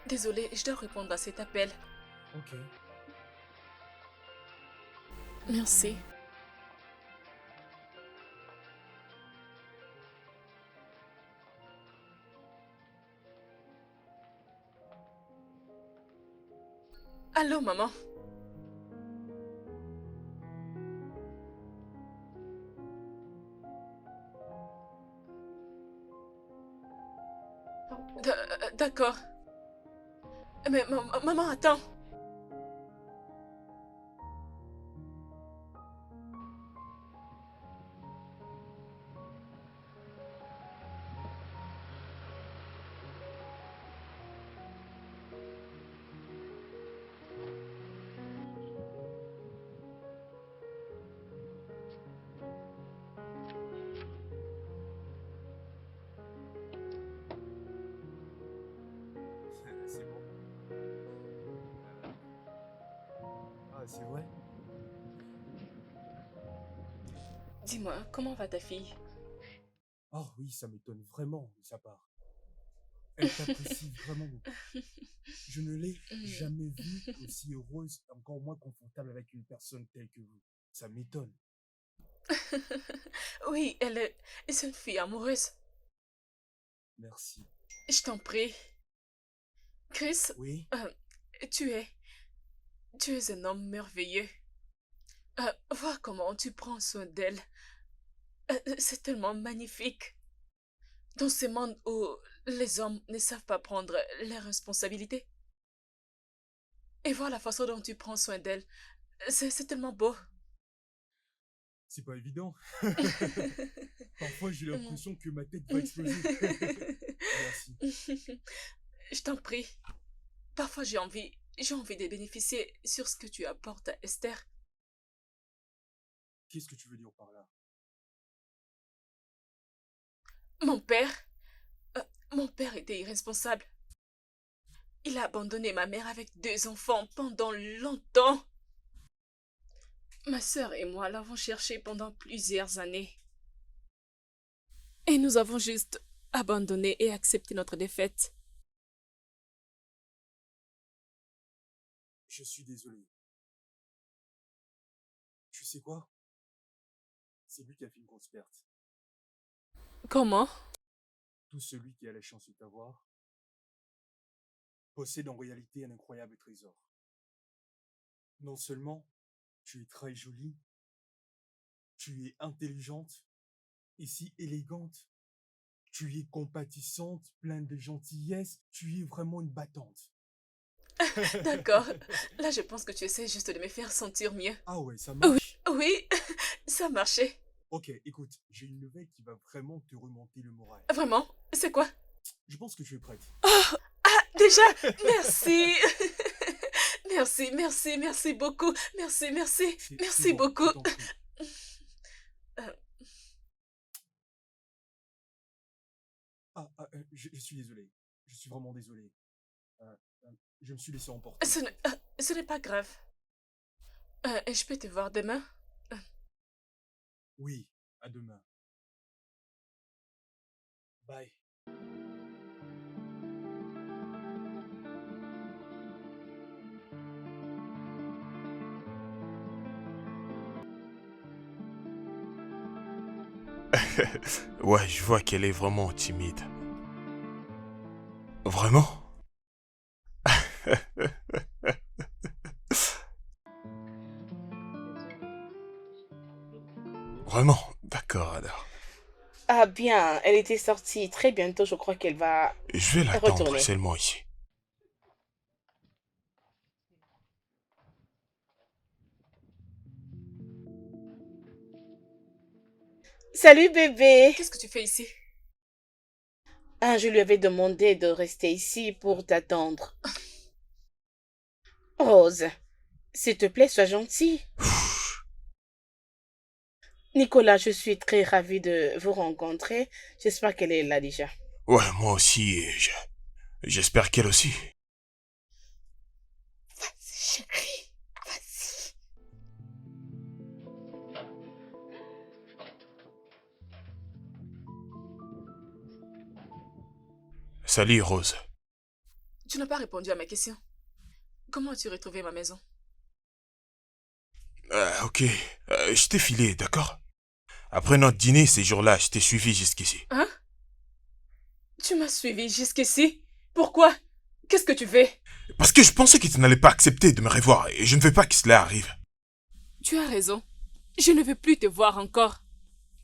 Speaker 1: Désolée, je dois répondre à cet appel.
Speaker 5: ok.
Speaker 1: Merci. Allô, maman. D'accord. Mais maman, attends.
Speaker 5: C'est bon. Ah, c'est vrai?
Speaker 1: Dis-moi, comment va ta fille?
Speaker 5: Oh oui, ça m'étonne vraiment de sa part. Elle t'apprécie vraiment beaucoup. Je ne l'ai jamais vue aussi heureuse, encore moins confortable avec une personne telle que vous. Ça m'étonne.
Speaker 1: Oui, elle est une fille amoureuse.
Speaker 5: Merci.
Speaker 1: Je t'en prie. Chris,
Speaker 5: Oui?
Speaker 1: euh, tu es, tu es un homme merveilleux. Vois comment tu prends soin d'elle. C'est tellement magnifique. Dans ce monde où les hommes ne savent pas prendre leurs responsabilités. Et vois la façon dont tu prends soin d'elle. C'est tellement beau.
Speaker 5: C'est pas évident. Parfois, j'ai
Speaker 1: Mm.
Speaker 5: l'impression que ma tête va exploser. Merci.
Speaker 1: Je t'en prie. Parfois j'ai envie de bénéficier sur ce que tu apportes à Esther.
Speaker 5: Qu'est-ce que tu veux dire par là?
Speaker 1: Mon père, euh, mon père était irresponsable. Il a abandonné ma mère avec 2 enfants pendant longtemps. Ma sœur et moi l'avons cherché pendant plusieurs années. Et nous avons juste abandonné et accepté notre défaite.
Speaker 5: Je suis désolé. Tu sais quoi? C'est lui qui a fait une grosse perte.
Speaker 1: Comment?
Speaker 5: Tout celui qui a la chance de t'avoir possède en réalité un incroyable trésor. Non seulement tu es très jolie, tu es intelligente et si élégante, tu es compatissante, pleine de gentillesse, tu es vraiment une battante.
Speaker 1: D'accord. Là, je pense que tu essaies juste de me faire sentir mieux.
Speaker 5: Ah ouais, ça
Speaker 1: Oui,
Speaker 5: marche.
Speaker 1: oui, ça a marché.
Speaker 5: Ok, écoute, j'ai une nouvelle qui va vraiment te remonter le moral.
Speaker 1: Vraiment? C'est quoi?
Speaker 5: Je pense que tu es prête.
Speaker 1: Ah, déjà, merci. Merci, merci, merci beaucoup. Merci, merci,
Speaker 5: C'est
Speaker 1: merci
Speaker 5: bon,
Speaker 1: beaucoup.
Speaker 5: je t'en prie.
Speaker 1: Euh,
Speaker 5: Je suis désolé. Je suis vraiment désolé. Euh, je me suis laissé emporter.
Speaker 1: ce n'est pas grave. Je peux te voir demain?
Speaker 5: Oui, à demain. Bye.
Speaker 7: Ouais, je vois qu'elle est vraiment timide. Vraiment? Vraiment? D'accord alors.
Speaker 2: Ah bien, elle était sortie très bientôt, je crois qu'elle va
Speaker 7: Je vais l'attendre
Speaker 2: retourner.
Speaker 7: seulement ici.
Speaker 2: Salut bébé.
Speaker 1: Qu'est-ce que tu fais ici?
Speaker 2: Ah, je lui avais demandé de rester ici pour t'attendre. Rose, s'il te plaît, sois gentille. Nicolas, je suis très ravie de vous rencontrer. J'espère qu'elle est là déjà.
Speaker 7: Ouais, moi aussi, et j'espère qu'elle aussi.
Speaker 2: Chérie, vas-y.
Speaker 7: Salut Rose.
Speaker 1: Tu n'as pas répondu à ma question. Comment as-tu retrouvé ma maison?
Speaker 7: Ok, je t'ai filé, d'accord? Après notre dîner, ces jours-là, je t'ai suivi jusqu'ici.
Speaker 1: Hein? Tu m'as suivi jusqu'ici? Pourquoi? Qu'est-ce que tu fais?
Speaker 7: Parce que je pensais que tu n'allais pas accepter de me revoir, et je ne veux pas que cela arrive.
Speaker 1: Tu as raison. Je ne veux plus te voir encore.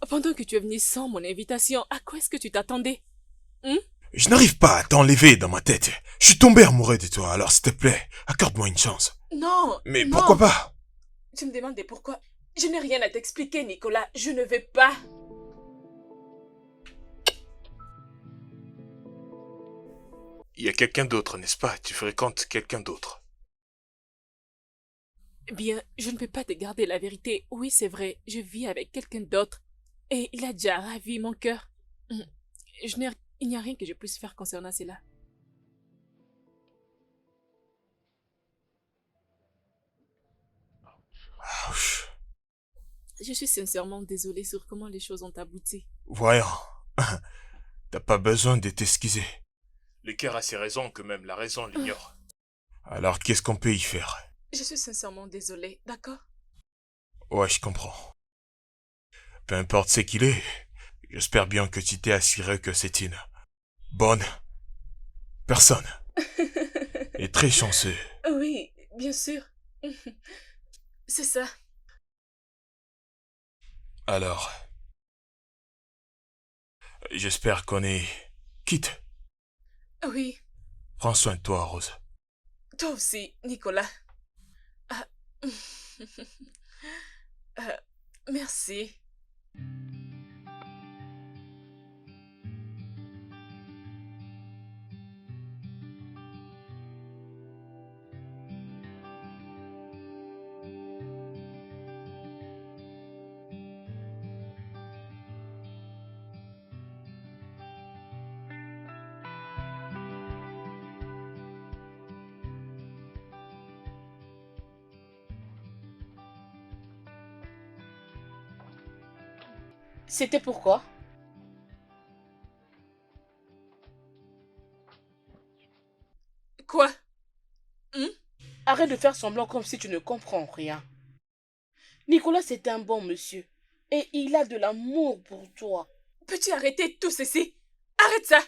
Speaker 1: Pendant que tu es venu sans mon invitation, à quoi est-ce que tu t'attendais?
Speaker 7: Je n'arrive pas à t'enlever dans ma tête. Je suis tombé amoureux de toi, alors s'il te plaît, accorde-moi une chance.
Speaker 1: Non,
Speaker 7: Mais
Speaker 1: non.
Speaker 7: pourquoi pas?
Speaker 1: Tu me demandes des pourquoi. Je n'ai rien à t'expliquer, Nicolas. Je ne vais pas.
Speaker 7: Il y a quelqu'un d'autre, n'est-ce pas? Tu fréquentes quelqu'un d'autre.
Speaker 1: Bien, je ne peux pas te garder la vérité. Oui, c'est vrai, je vis avec quelqu'un d'autre. Et il a déjà ravi mon cœur. Il n'y a rien que je puisse faire concernant cela.
Speaker 7: Ouch.
Speaker 1: Je suis sincèrement désolée sur comment les choses ont abouti.
Speaker 7: Voyons, t'as pas besoin de t'excuser. Le cœur a ses raisons que même la raison l'ignore. Alors qu'est-ce qu'on peut y faire?
Speaker 1: Je suis sincèrement désolée, d'accord?
Speaker 7: Ouais, je comprends. Peu importe ce qu'il est, j'espère bien que tu t'es assuré que c'est une bonne personne. Et très chanceux.
Speaker 1: Oui, bien sûr. C'est ça.
Speaker 7: Alors, j'espère qu'on est quitte.
Speaker 1: Oui,
Speaker 7: Prends soin de toi, Rose.
Speaker 1: toi aussi, Nicolas. Ah. Euh, merci.
Speaker 2: C'était pourquoi?
Speaker 1: Quoi?
Speaker 2: Arrête de faire semblant comme si tu ne comprends rien. Nicolas, c'est un bon monsieur. Et il a de l'amour pour toi.
Speaker 1: Peux-tu arrêter tout ceci? Arrête ça!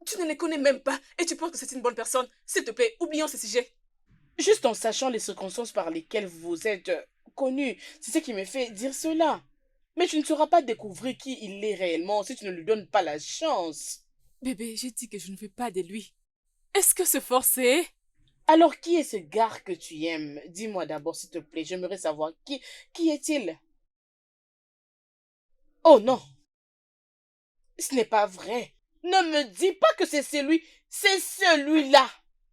Speaker 1: Tu ne les connais même pas et tu penses que c'est une bonne personne. S'il te plaît, oublions ce sujet.
Speaker 2: Juste en sachant les circonstances par lesquelles vous êtes connus. C'est ce qui me fait dire cela. Mais tu ne sauras pas découvrir qui il est réellement si tu ne lui donnes pas la chance.
Speaker 1: Bébé, j'ai dit que je ne veux pas de lui. Est-ce que c'est forcé?
Speaker 2: Alors, qui est ce gars que tu aimes? Dis-moi d'abord, s'il te plaît. J'aimerais savoir qui est-il? Oh non, ce n'est pas vrai. Ne me dis pas que c'est celui. C'est celui-là.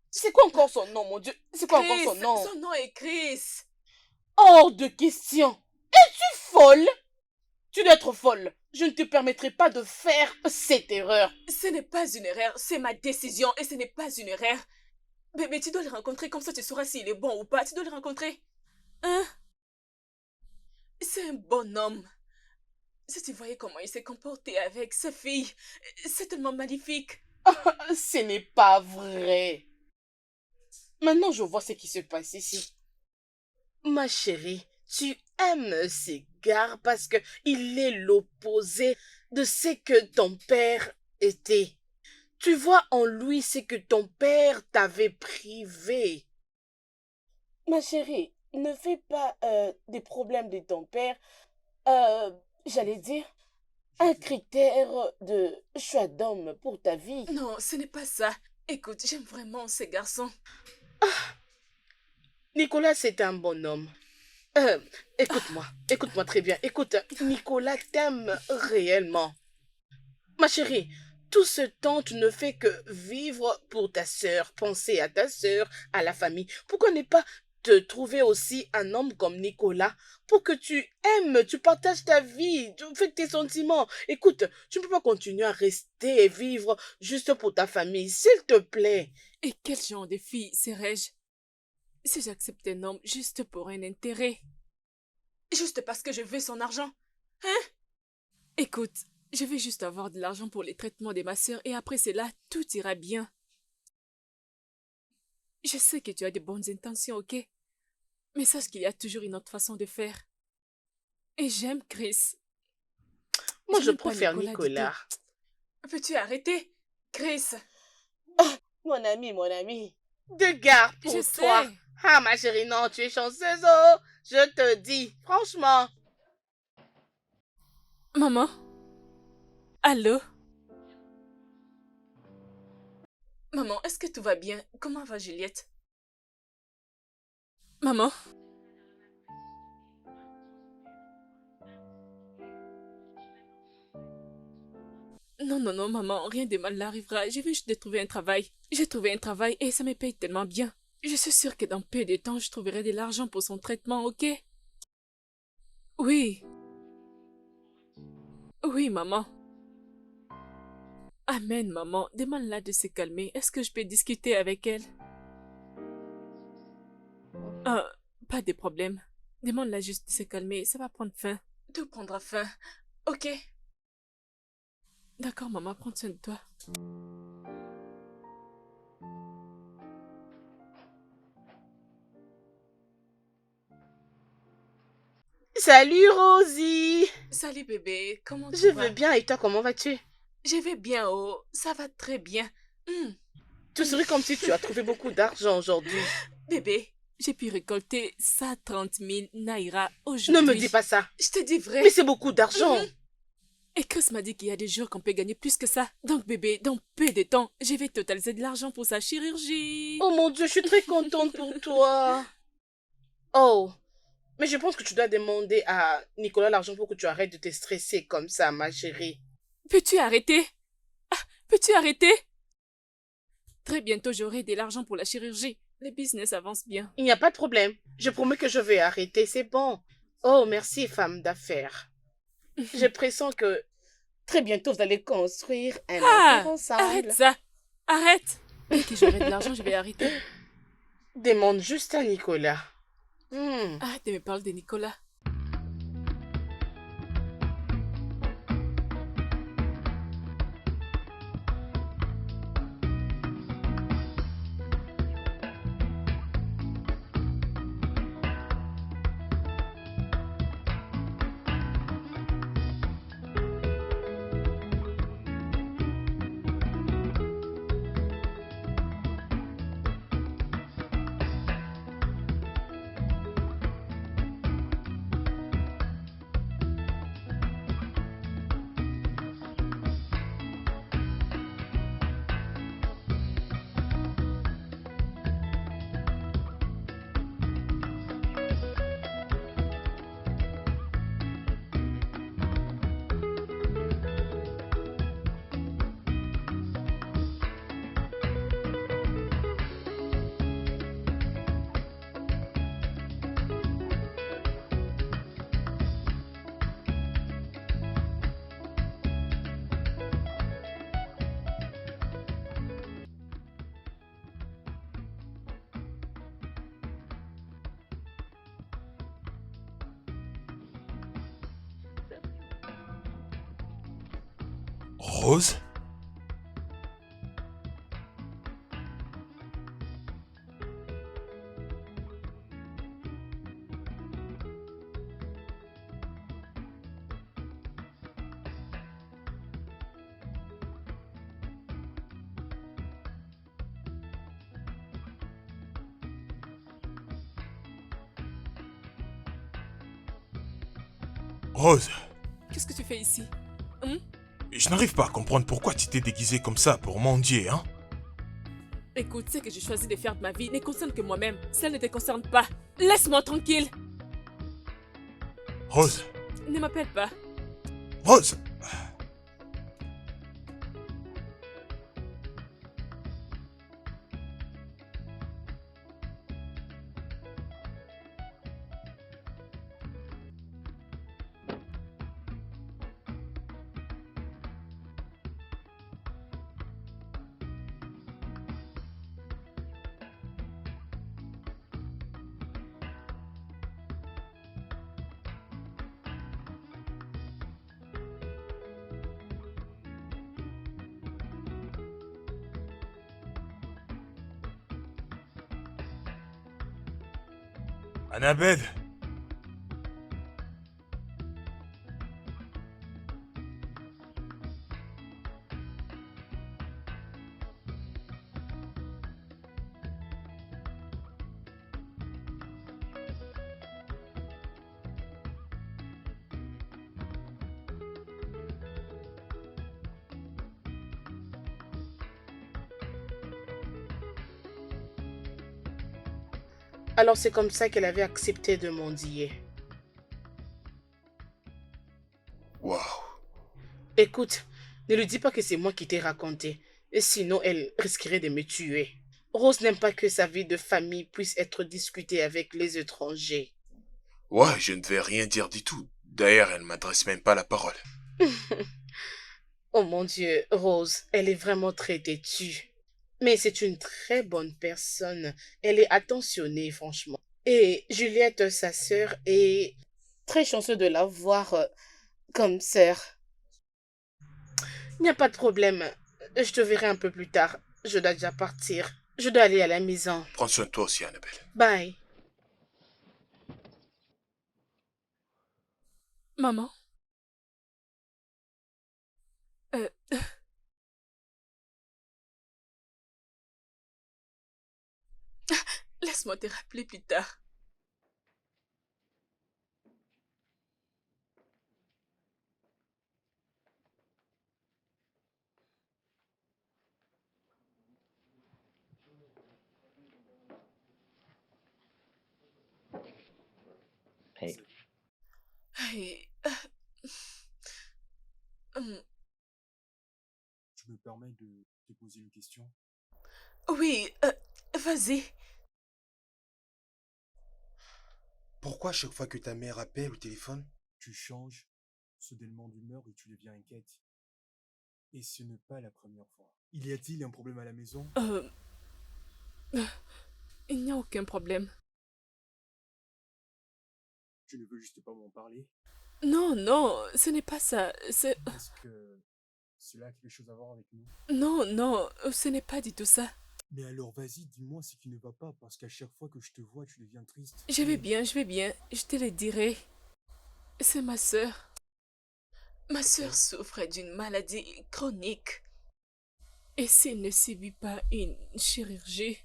Speaker 2: C'est quoi encore son nom, mon Dieu? C'est quoi encore
Speaker 1: Chris,
Speaker 2: son nom?
Speaker 1: son nom est Chris.
Speaker 2: Hors de question. Es-tu folle? Tu dois être folle. Je ne te permettrai pas de faire cette erreur.
Speaker 1: Ce n'est pas une erreur, c'est ma décision et ce n'est pas une erreur. Bébé, tu dois le rencontrer, comme ça tu sauras s'il est bon ou pas. Tu dois le rencontrer. Hein? C'est un bon homme. Si tu voyais comment il s'est comporté avec sa fille, c'est tellement magnifique.
Speaker 2: Ce n'est pas vrai. Maintenant, je vois ce qui se passe ici. Ma chérie, tu aimes ces gars parce que il est l'opposé de ce que ton père était. Tu vois en lui ce que ton père t'avait privé. Ma chérie, ne fais pas des problèmes de ton père, j'allais dire, un critère de choix d'homme pour ta vie.
Speaker 1: Non, ce n'est pas ça. Écoute, j'aime vraiment ces garçons.
Speaker 2: Nicolas, c'est un bon homme. Écoute-moi très bien. Écoute, Nicolas t'aime réellement. Ma chérie, tout ce temps, tu ne fais que vivre pour ta sœur, penser à ta sœur, à la famille. Pourquoi ne pas te trouver aussi un homme comme Nicolas pour que tu aimes, tu partages ta vie, tu fais tes sentiments. Écoute, tu ne peux pas continuer à rester et vivre juste pour ta famille, s'il te plaît.
Speaker 1: Et quel genre de fille serais-je si j'accepte un homme juste pour un intérêt? Juste parce que je veux son argent? Hein? Écoute, je vais juste avoir de l'argent pour les traitements de ma sœur et après cela, tout ira bien. Je sais que tu as de bonnes intentions, ok? Mais sache qu'il y a toujours une autre façon de faire. Et j'aime Chris.
Speaker 2: Moi, je
Speaker 1: n'aime pas
Speaker 2: préfère
Speaker 1: du
Speaker 2: Nicolas.
Speaker 1: tout. Peux-tu arrêter? Chris,
Speaker 2: Mon ami. De garde pour
Speaker 1: je
Speaker 2: toi.
Speaker 1: sais.
Speaker 2: Ah, ma chérie, non, tu es chanceuse, oh. Je te dis, franchement.
Speaker 1: Maman? Allô? Maman, est-ce que tout va bien? Comment va Juliette? Maman? Non, maman, rien de mal n'arrivera. Je viens juste de trouver un travail. J'ai trouvé un travail et ça me paye tellement bien. Je suis sûre que dans peu de temps, je trouverai de l'argent pour son traitement, ok? Oui. Oui, maman. Amen, maman. Demande-la de se calmer. Est-ce que je peux discuter avec elle? Pas de problème. Demande-la juste de se calmer. Ça va prendre fin. Tout prendra fin. Ok? D'accord, maman. Prends soin de toi.
Speaker 2: Salut, Rosie.
Speaker 1: Salut, bébé. Comment
Speaker 2: Je
Speaker 1: tu vas?
Speaker 2: vais bien et toi, comment vas-tu?
Speaker 1: Je vais bien, oh. Ça va très bien.
Speaker 2: Tu souris comme si tu as trouvé beaucoup d'argent aujourd'hui.
Speaker 1: Bébé, j'ai pu récolter 130 000 naira
Speaker 2: Ne
Speaker 1: aujourd'hui.
Speaker 2: me dis pas ça.
Speaker 1: Je te dis vrai.
Speaker 2: Mais c'est beaucoup d'argent.
Speaker 1: Et Chris m'a dit qu'il y a des jours qu'on peut gagner plus que ça. Donc, bébé, dans peu de temps, je vais totaliser de l'argent pour sa chirurgie.
Speaker 2: Oh mon Dieu, je suis très contente pour toi. Oh, mais je pense que tu dois demander à Nicolas l'argent pour que tu arrêtes de te stresser comme ça, ma chérie.
Speaker 1: Peux-tu arrêter? Peux-tu arrêter? Très bientôt, j'aurai de l'argent pour la chirurgie. Le business avance bien.
Speaker 2: Il n'y a pas de problème. Je promets que je vais arrêter, c'est bon. Oh, merci, femme d'affaires. Je pressens que très bientôt, vous allez construire un empire ensemble.
Speaker 1: Arrête ça. Arrête. Dès que j'aurai de l'argent, je vais arrêter.
Speaker 2: Demande juste à Nicolas.
Speaker 1: Arrête de me parler de Nicolas.
Speaker 7: Rose? Rose,
Speaker 1: Qu'est-ce que tu fais ici?
Speaker 7: je n'arrive pas à comprendre pourquoi tu t'es déguisée comme ça pour mendier, hein?
Speaker 1: Écoute, ce que j'ai choisi de faire de ma vie ne concerne que moi-même. Cela ne te concerne pas. Laisse-moi tranquille.
Speaker 7: Rose,
Speaker 1: Ne m'appelle pas.
Speaker 7: Rose! Annabelle!
Speaker 2: Alors c'est comme ça qu'elle avait accepté de mendier.
Speaker 7: Waouh!
Speaker 2: Écoute, ne lui dis pas que c'est moi qui t'ai raconté. Et sinon, elle risquerait de me tuer. Rose n'aime pas que sa vie de famille puisse être discutée avec les étrangers.
Speaker 7: Ouais, je ne vais rien dire du tout. D'ailleurs, elle ne m'adresse même pas la parole.
Speaker 2: Oh mon Dieu, Rose, elle est vraiment très têtue. Mais c'est une très bonne personne. Elle est attentionnée, franchement. Et Juliette, sa sœur, est très chanceuse de l'avoir comme sœur. Il n'y a pas de problème. Je te verrai un peu plus tard. Je dois déjà partir. Je dois aller à la maison.
Speaker 7: Prends soin de toi aussi, Annabelle.
Speaker 2: Bye.
Speaker 1: Maman? Euh... Laisse-moi te rappeler plus tard.
Speaker 8: Hey,
Speaker 1: Hey, hum,
Speaker 5: Je me permets de te poser une question.
Speaker 1: oui, vas-y.
Speaker 5: Pourquoi chaque fois que ta mère appelle au téléphone, tu changes soudainement d'humeur et tu deviens inquiète? Et ce n'est pas la première fois. Y a-t-il un problème à la maison?
Speaker 1: Il n'y a aucun problème.
Speaker 5: Tu ne veux juste pas m'en parler?
Speaker 1: Non, non, ce n'est pas ça. C'est...
Speaker 5: Est-ce que cela a quelque chose à voir avec nous?
Speaker 1: Non, non, ce n'est pas du tout ça.
Speaker 5: Mais alors vas-y, dis-moi ce qui ne va pas, parce qu'à chaque fois que je te vois, tu deviens triste.
Speaker 1: Je vais bien, je vais bien. Je te le dirai. C'est ma sœur. Ma sœur souffre d'une maladie chronique. Et s'il ne subit pas une chirurgie,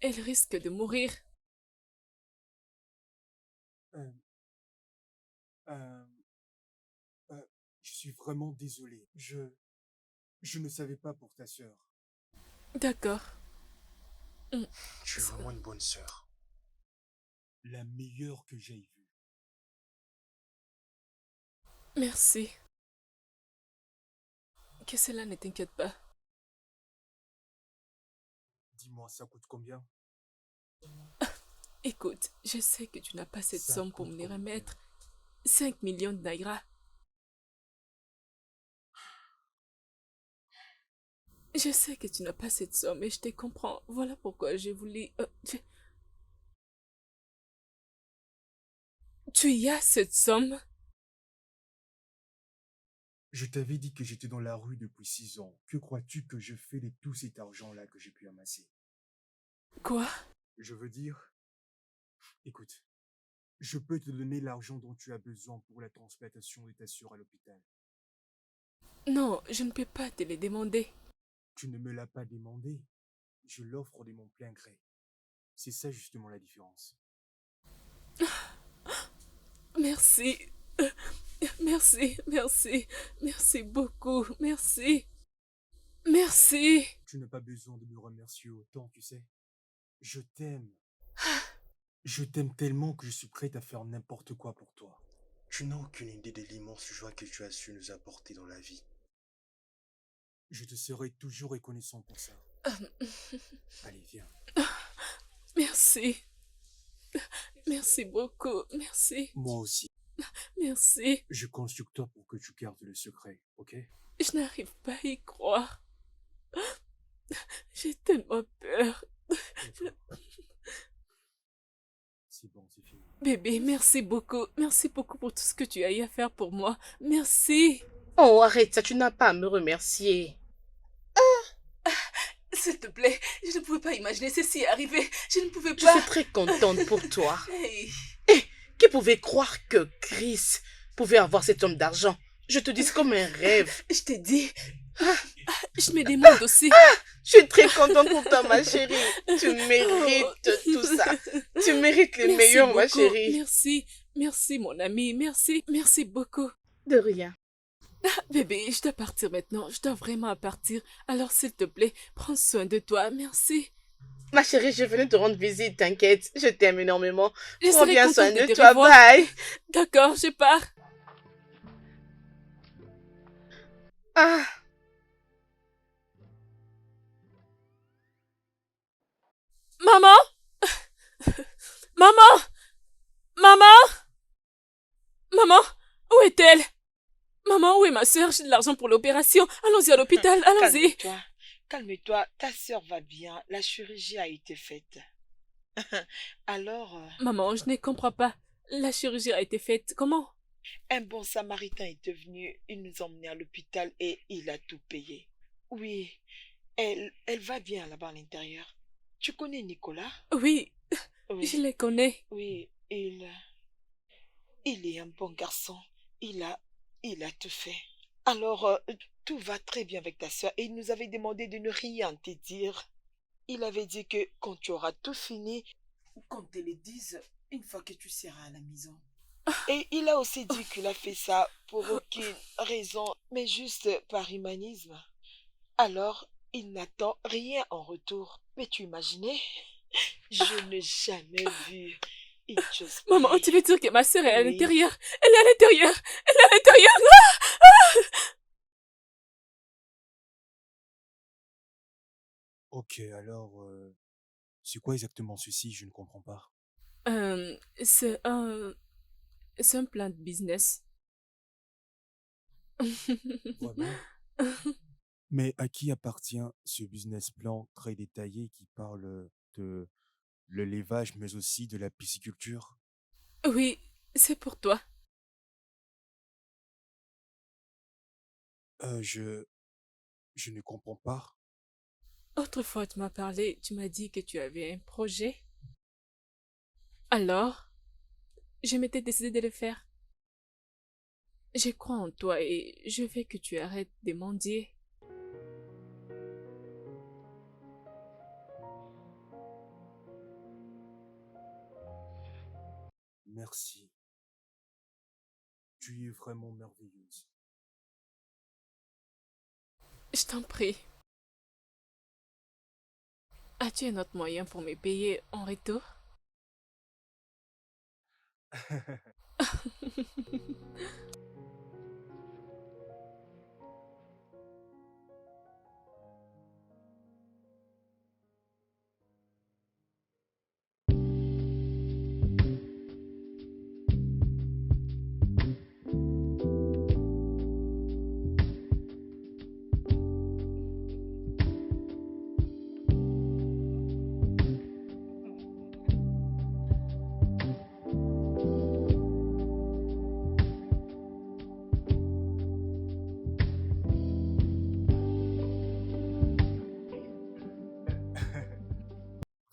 Speaker 1: elle risque de mourir.
Speaker 5: Euh, euh, je suis vraiment désolé. Je ne savais pas pour ta sœur.
Speaker 1: D'accord.
Speaker 5: Tu es vraiment une bonne sœur. La meilleure que j'aie vue.
Speaker 1: Merci. Que cela ne t'inquiète pas.
Speaker 5: Dis-moi, ça coûte combien?
Speaker 1: Écoute, je sais que tu n'as pas cette
Speaker 5: Ça
Speaker 1: somme pour
Speaker 5: coûte
Speaker 1: me les
Speaker 5: combien?
Speaker 1: remettre. 5 millions de naira. Je sais que tu n'as pas cette somme et je te comprends. Voilà pourquoi j'ai voulu... Tu y as cette somme?
Speaker 5: Je t'avais dit que j'étais dans la rue depuis 6 ans. Que crois-tu que je fais de tout cet argent-là que j'ai pu amasser?
Speaker 1: Quoi?
Speaker 5: Je veux dire, écoute, je peux te donner l'argent dont tu as besoin pour la transplantation de ta sœur à l'hôpital.
Speaker 1: Non, je ne peux pas te les demander.
Speaker 5: Tu ne me l'as pas demandé. Je l'offre de mon plein gré. C'est ça justement la différence.
Speaker 1: Merci. Merci, merci, merci beaucoup, merci. Merci.
Speaker 5: Tu n'as pas besoin de me remercier autant, tu sais. Je t'aime. Je t'aime tellement que je suis prête à faire n'importe quoi pour toi. Tu n'as aucune idée de l'immense joie que tu as su nous apporter dans la vie. Je te serai toujours reconnaissant pour ça. Allez, viens.
Speaker 1: Merci. Merci beaucoup, merci,
Speaker 5: Moi aussi.
Speaker 1: merci.
Speaker 5: Je compte sur toi pour que tu gardes le secret, ok?
Speaker 1: Je n'arrive pas à y croire. J'ai tellement peur.
Speaker 5: C'est bon, c'est fini.
Speaker 1: Bébé, merci beaucoup. Merci beaucoup pour tout ce que tu as eu à faire pour moi. Merci.
Speaker 2: Oh, arrête ça, tu n'as pas à me remercier.
Speaker 1: S'il te plaît, je ne pouvais pas imaginer ceci arriver. Je ne pouvais
Speaker 2: Je
Speaker 1: pas.
Speaker 2: suis très contente pour toi.
Speaker 1: Hey.
Speaker 2: Qui pouvait croire que Chris pouvait avoir cet homme d'argent? Je te dis c'est comme un rêve.
Speaker 1: Je t'ai dit. Je me demande aussi.
Speaker 2: Je suis très contente pour toi, ma chérie. Tu mérites tout ça. Tu mérites le
Speaker 1: Merci
Speaker 2: meilleur, ma
Speaker 1: beaucoup.
Speaker 2: chérie.
Speaker 1: Merci. Merci, mon ami. Merci. Merci beaucoup.
Speaker 2: De rien.
Speaker 1: Bébé, je dois partir maintenant. Je dois vraiment partir. Alors, s'il te plaît, prends soin de toi. Merci.
Speaker 2: Ma chérie, je venais te rendre visite, t'inquiète. Je t'aime énormément.
Speaker 1: Je
Speaker 2: Prends
Speaker 1: serai
Speaker 2: bien
Speaker 1: contente
Speaker 2: soin
Speaker 1: de
Speaker 2: de
Speaker 1: te
Speaker 2: toi.
Speaker 1: revoir.
Speaker 2: Bye.
Speaker 1: D'accord, je pars.
Speaker 2: Ah.
Speaker 1: Maman! Maman! Maman! Maman! Où est-elle? Maman, où est ma sœur? J'ai de l'argent pour l'opération. Allons-y à l'hôpital, allons-y.
Speaker 3: Calme-toi, calme-toi. Ta sœur va bien. La chirurgie a été faite. Alors,
Speaker 1: Maman, je ne comprends pas. La chirurgie a été faite. Comment?
Speaker 3: un bon samaritain est venu. Il nous a emmenés à l'hôpital et il a tout payé. Oui, elle va bien là-bas à l'intérieur. Tu connais Nicolas?
Speaker 1: Oui,
Speaker 3: Oui,
Speaker 1: je les connais.
Speaker 3: oui, il est un bon garçon. Il a tout fait. Alors, tout va très bien avec ta soeur et il nous avait demandé de ne rien te dire. Il avait dit que quand tu auras tout fini, qu'on te le dise une fois que tu seras à la maison. Et il a aussi dit qu'il a fait ça pour aucune raison, mais juste par humanisme. Alors, il n'attend rien en retour. Mais tu imaginais? Je n'ai jamais vu une chose
Speaker 1: Maman,
Speaker 3: pareille.
Speaker 1: tu veux dire que ma sœur est à
Speaker 3: Oui.
Speaker 1: l'intérieur? Elle est à l'intérieur! Elle est à l'intérieur!
Speaker 5: Ok, alors, c'est quoi exactement ceci? Je ne comprends pas.
Speaker 1: C'est un plan de business.
Speaker 5: Vraiment? Mais à qui appartient ce business plan très détaillé qui parle de l'élevage, mais aussi de la pisciculture?
Speaker 1: Oui, c'est pour toi.
Speaker 5: Je ne comprends pas.
Speaker 1: Autrefois, tu m'as parlé, tu m'as dit que tu avais un projet. Alors, je m'étais décidé de le faire. Je crois en toi et je veux que tu arrêtes de mendier.
Speaker 5: Merci. Tu es vraiment merveilleuse.
Speaker 1: Je t'en prie. As-tu un autre moyen pour me payer en retour?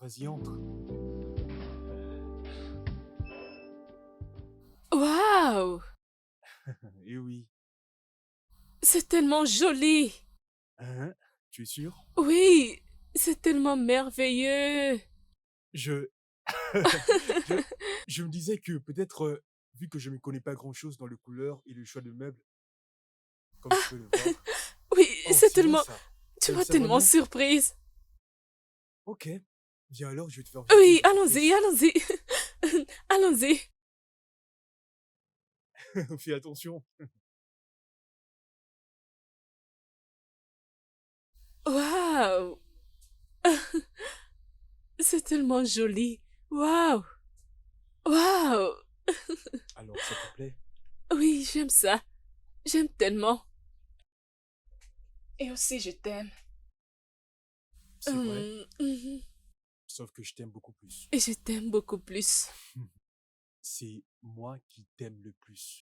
Speaker 5: Vas-y, entre.
Speaker 1: Waouh!
Speaker 5: Eh oui.
Speaker 1: C'est tellement joli!
Speaker 5: Hein? Tu es sûr?
Speaker 1: Oui, c'est tellement merveilleux!
Speaker 5: Je... je... je me disais que peut-être, vu que je ne connais pas grand-chose dans les couleurs et le choix de meubles, comme tu peux le voir.
Speaker 1: Oui,
Speaker 5: Oh,
Speaker 1: c'est
Speaker 5: c'est vrai
Speaker 1: tellement...
Speaker 5: ça.
Speaker 1: Tu m'as
Speaker 5: Ça va
Speaker 1: tellement
Speaker 5: bien?
Speaker 1: surprise!
Speaker 5: Ok. Viens alors, je vais te faire visiter
Speaker 1: Oui,
Speaker 5: un peu
Speaker 1: allons-y,
Speaker 5: plus.
Speaker 1: allons-y! Allons-y!
Speaker 5: Fais attention.
Speaker 1: Waouh! C'est tellement joli! Waouh! Waouh!
Speaker 5: Alors, ça te plaît?
Speaker 1: Oui, j'aime ça. J'aime tellement. Et aussi, je t'aime.
Speaker 5: C'est vrai.
Speaker 1: Mhm.
Speaker 5: Sauf que je t'aime beaucoup plus.
Speaker 1: Et je t'aime beaucoup plus.
Speaker 5: C'est moi qui t'aime le plus.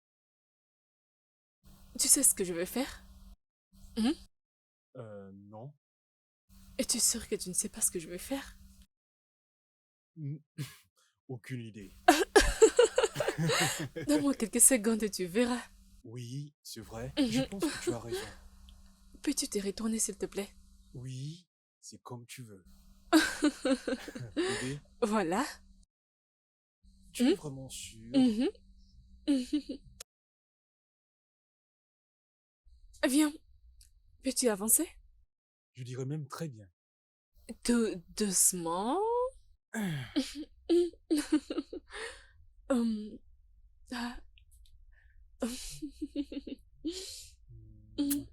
Speaker 1: Tu sais ce que je vais faire?
Speaker 5: Non.
Speaker 1: Es-tu sûr que tu ne sais pas ce que je vais faire?
Speaker 5: Mm. Aucune idée.
Speaker 1: Donne-moi quelques secondes et tu verras.
Speaker 5: Oui, c'est vrai. Je
Speaker 1: Mhm.
Speaker 5: pense que tu as raison.
Speaker 1: Peux-tu te retourner, s'il te plaît?
Speaker 5: Oui, c'est comme tu veux. Bébé,
Speaker 1: Voilà.
Speaker 5: tu es
Speaker 1: Mhm.
Speaker 5: vraiment sûr?
Speaker 1: Mhm. Mhm. Viens, peux-tu avancer?
Speaker 5: Je dirais même très bien.
Speaker 1: Tout doucement. Hum, ah.
Speaker 5: Mm.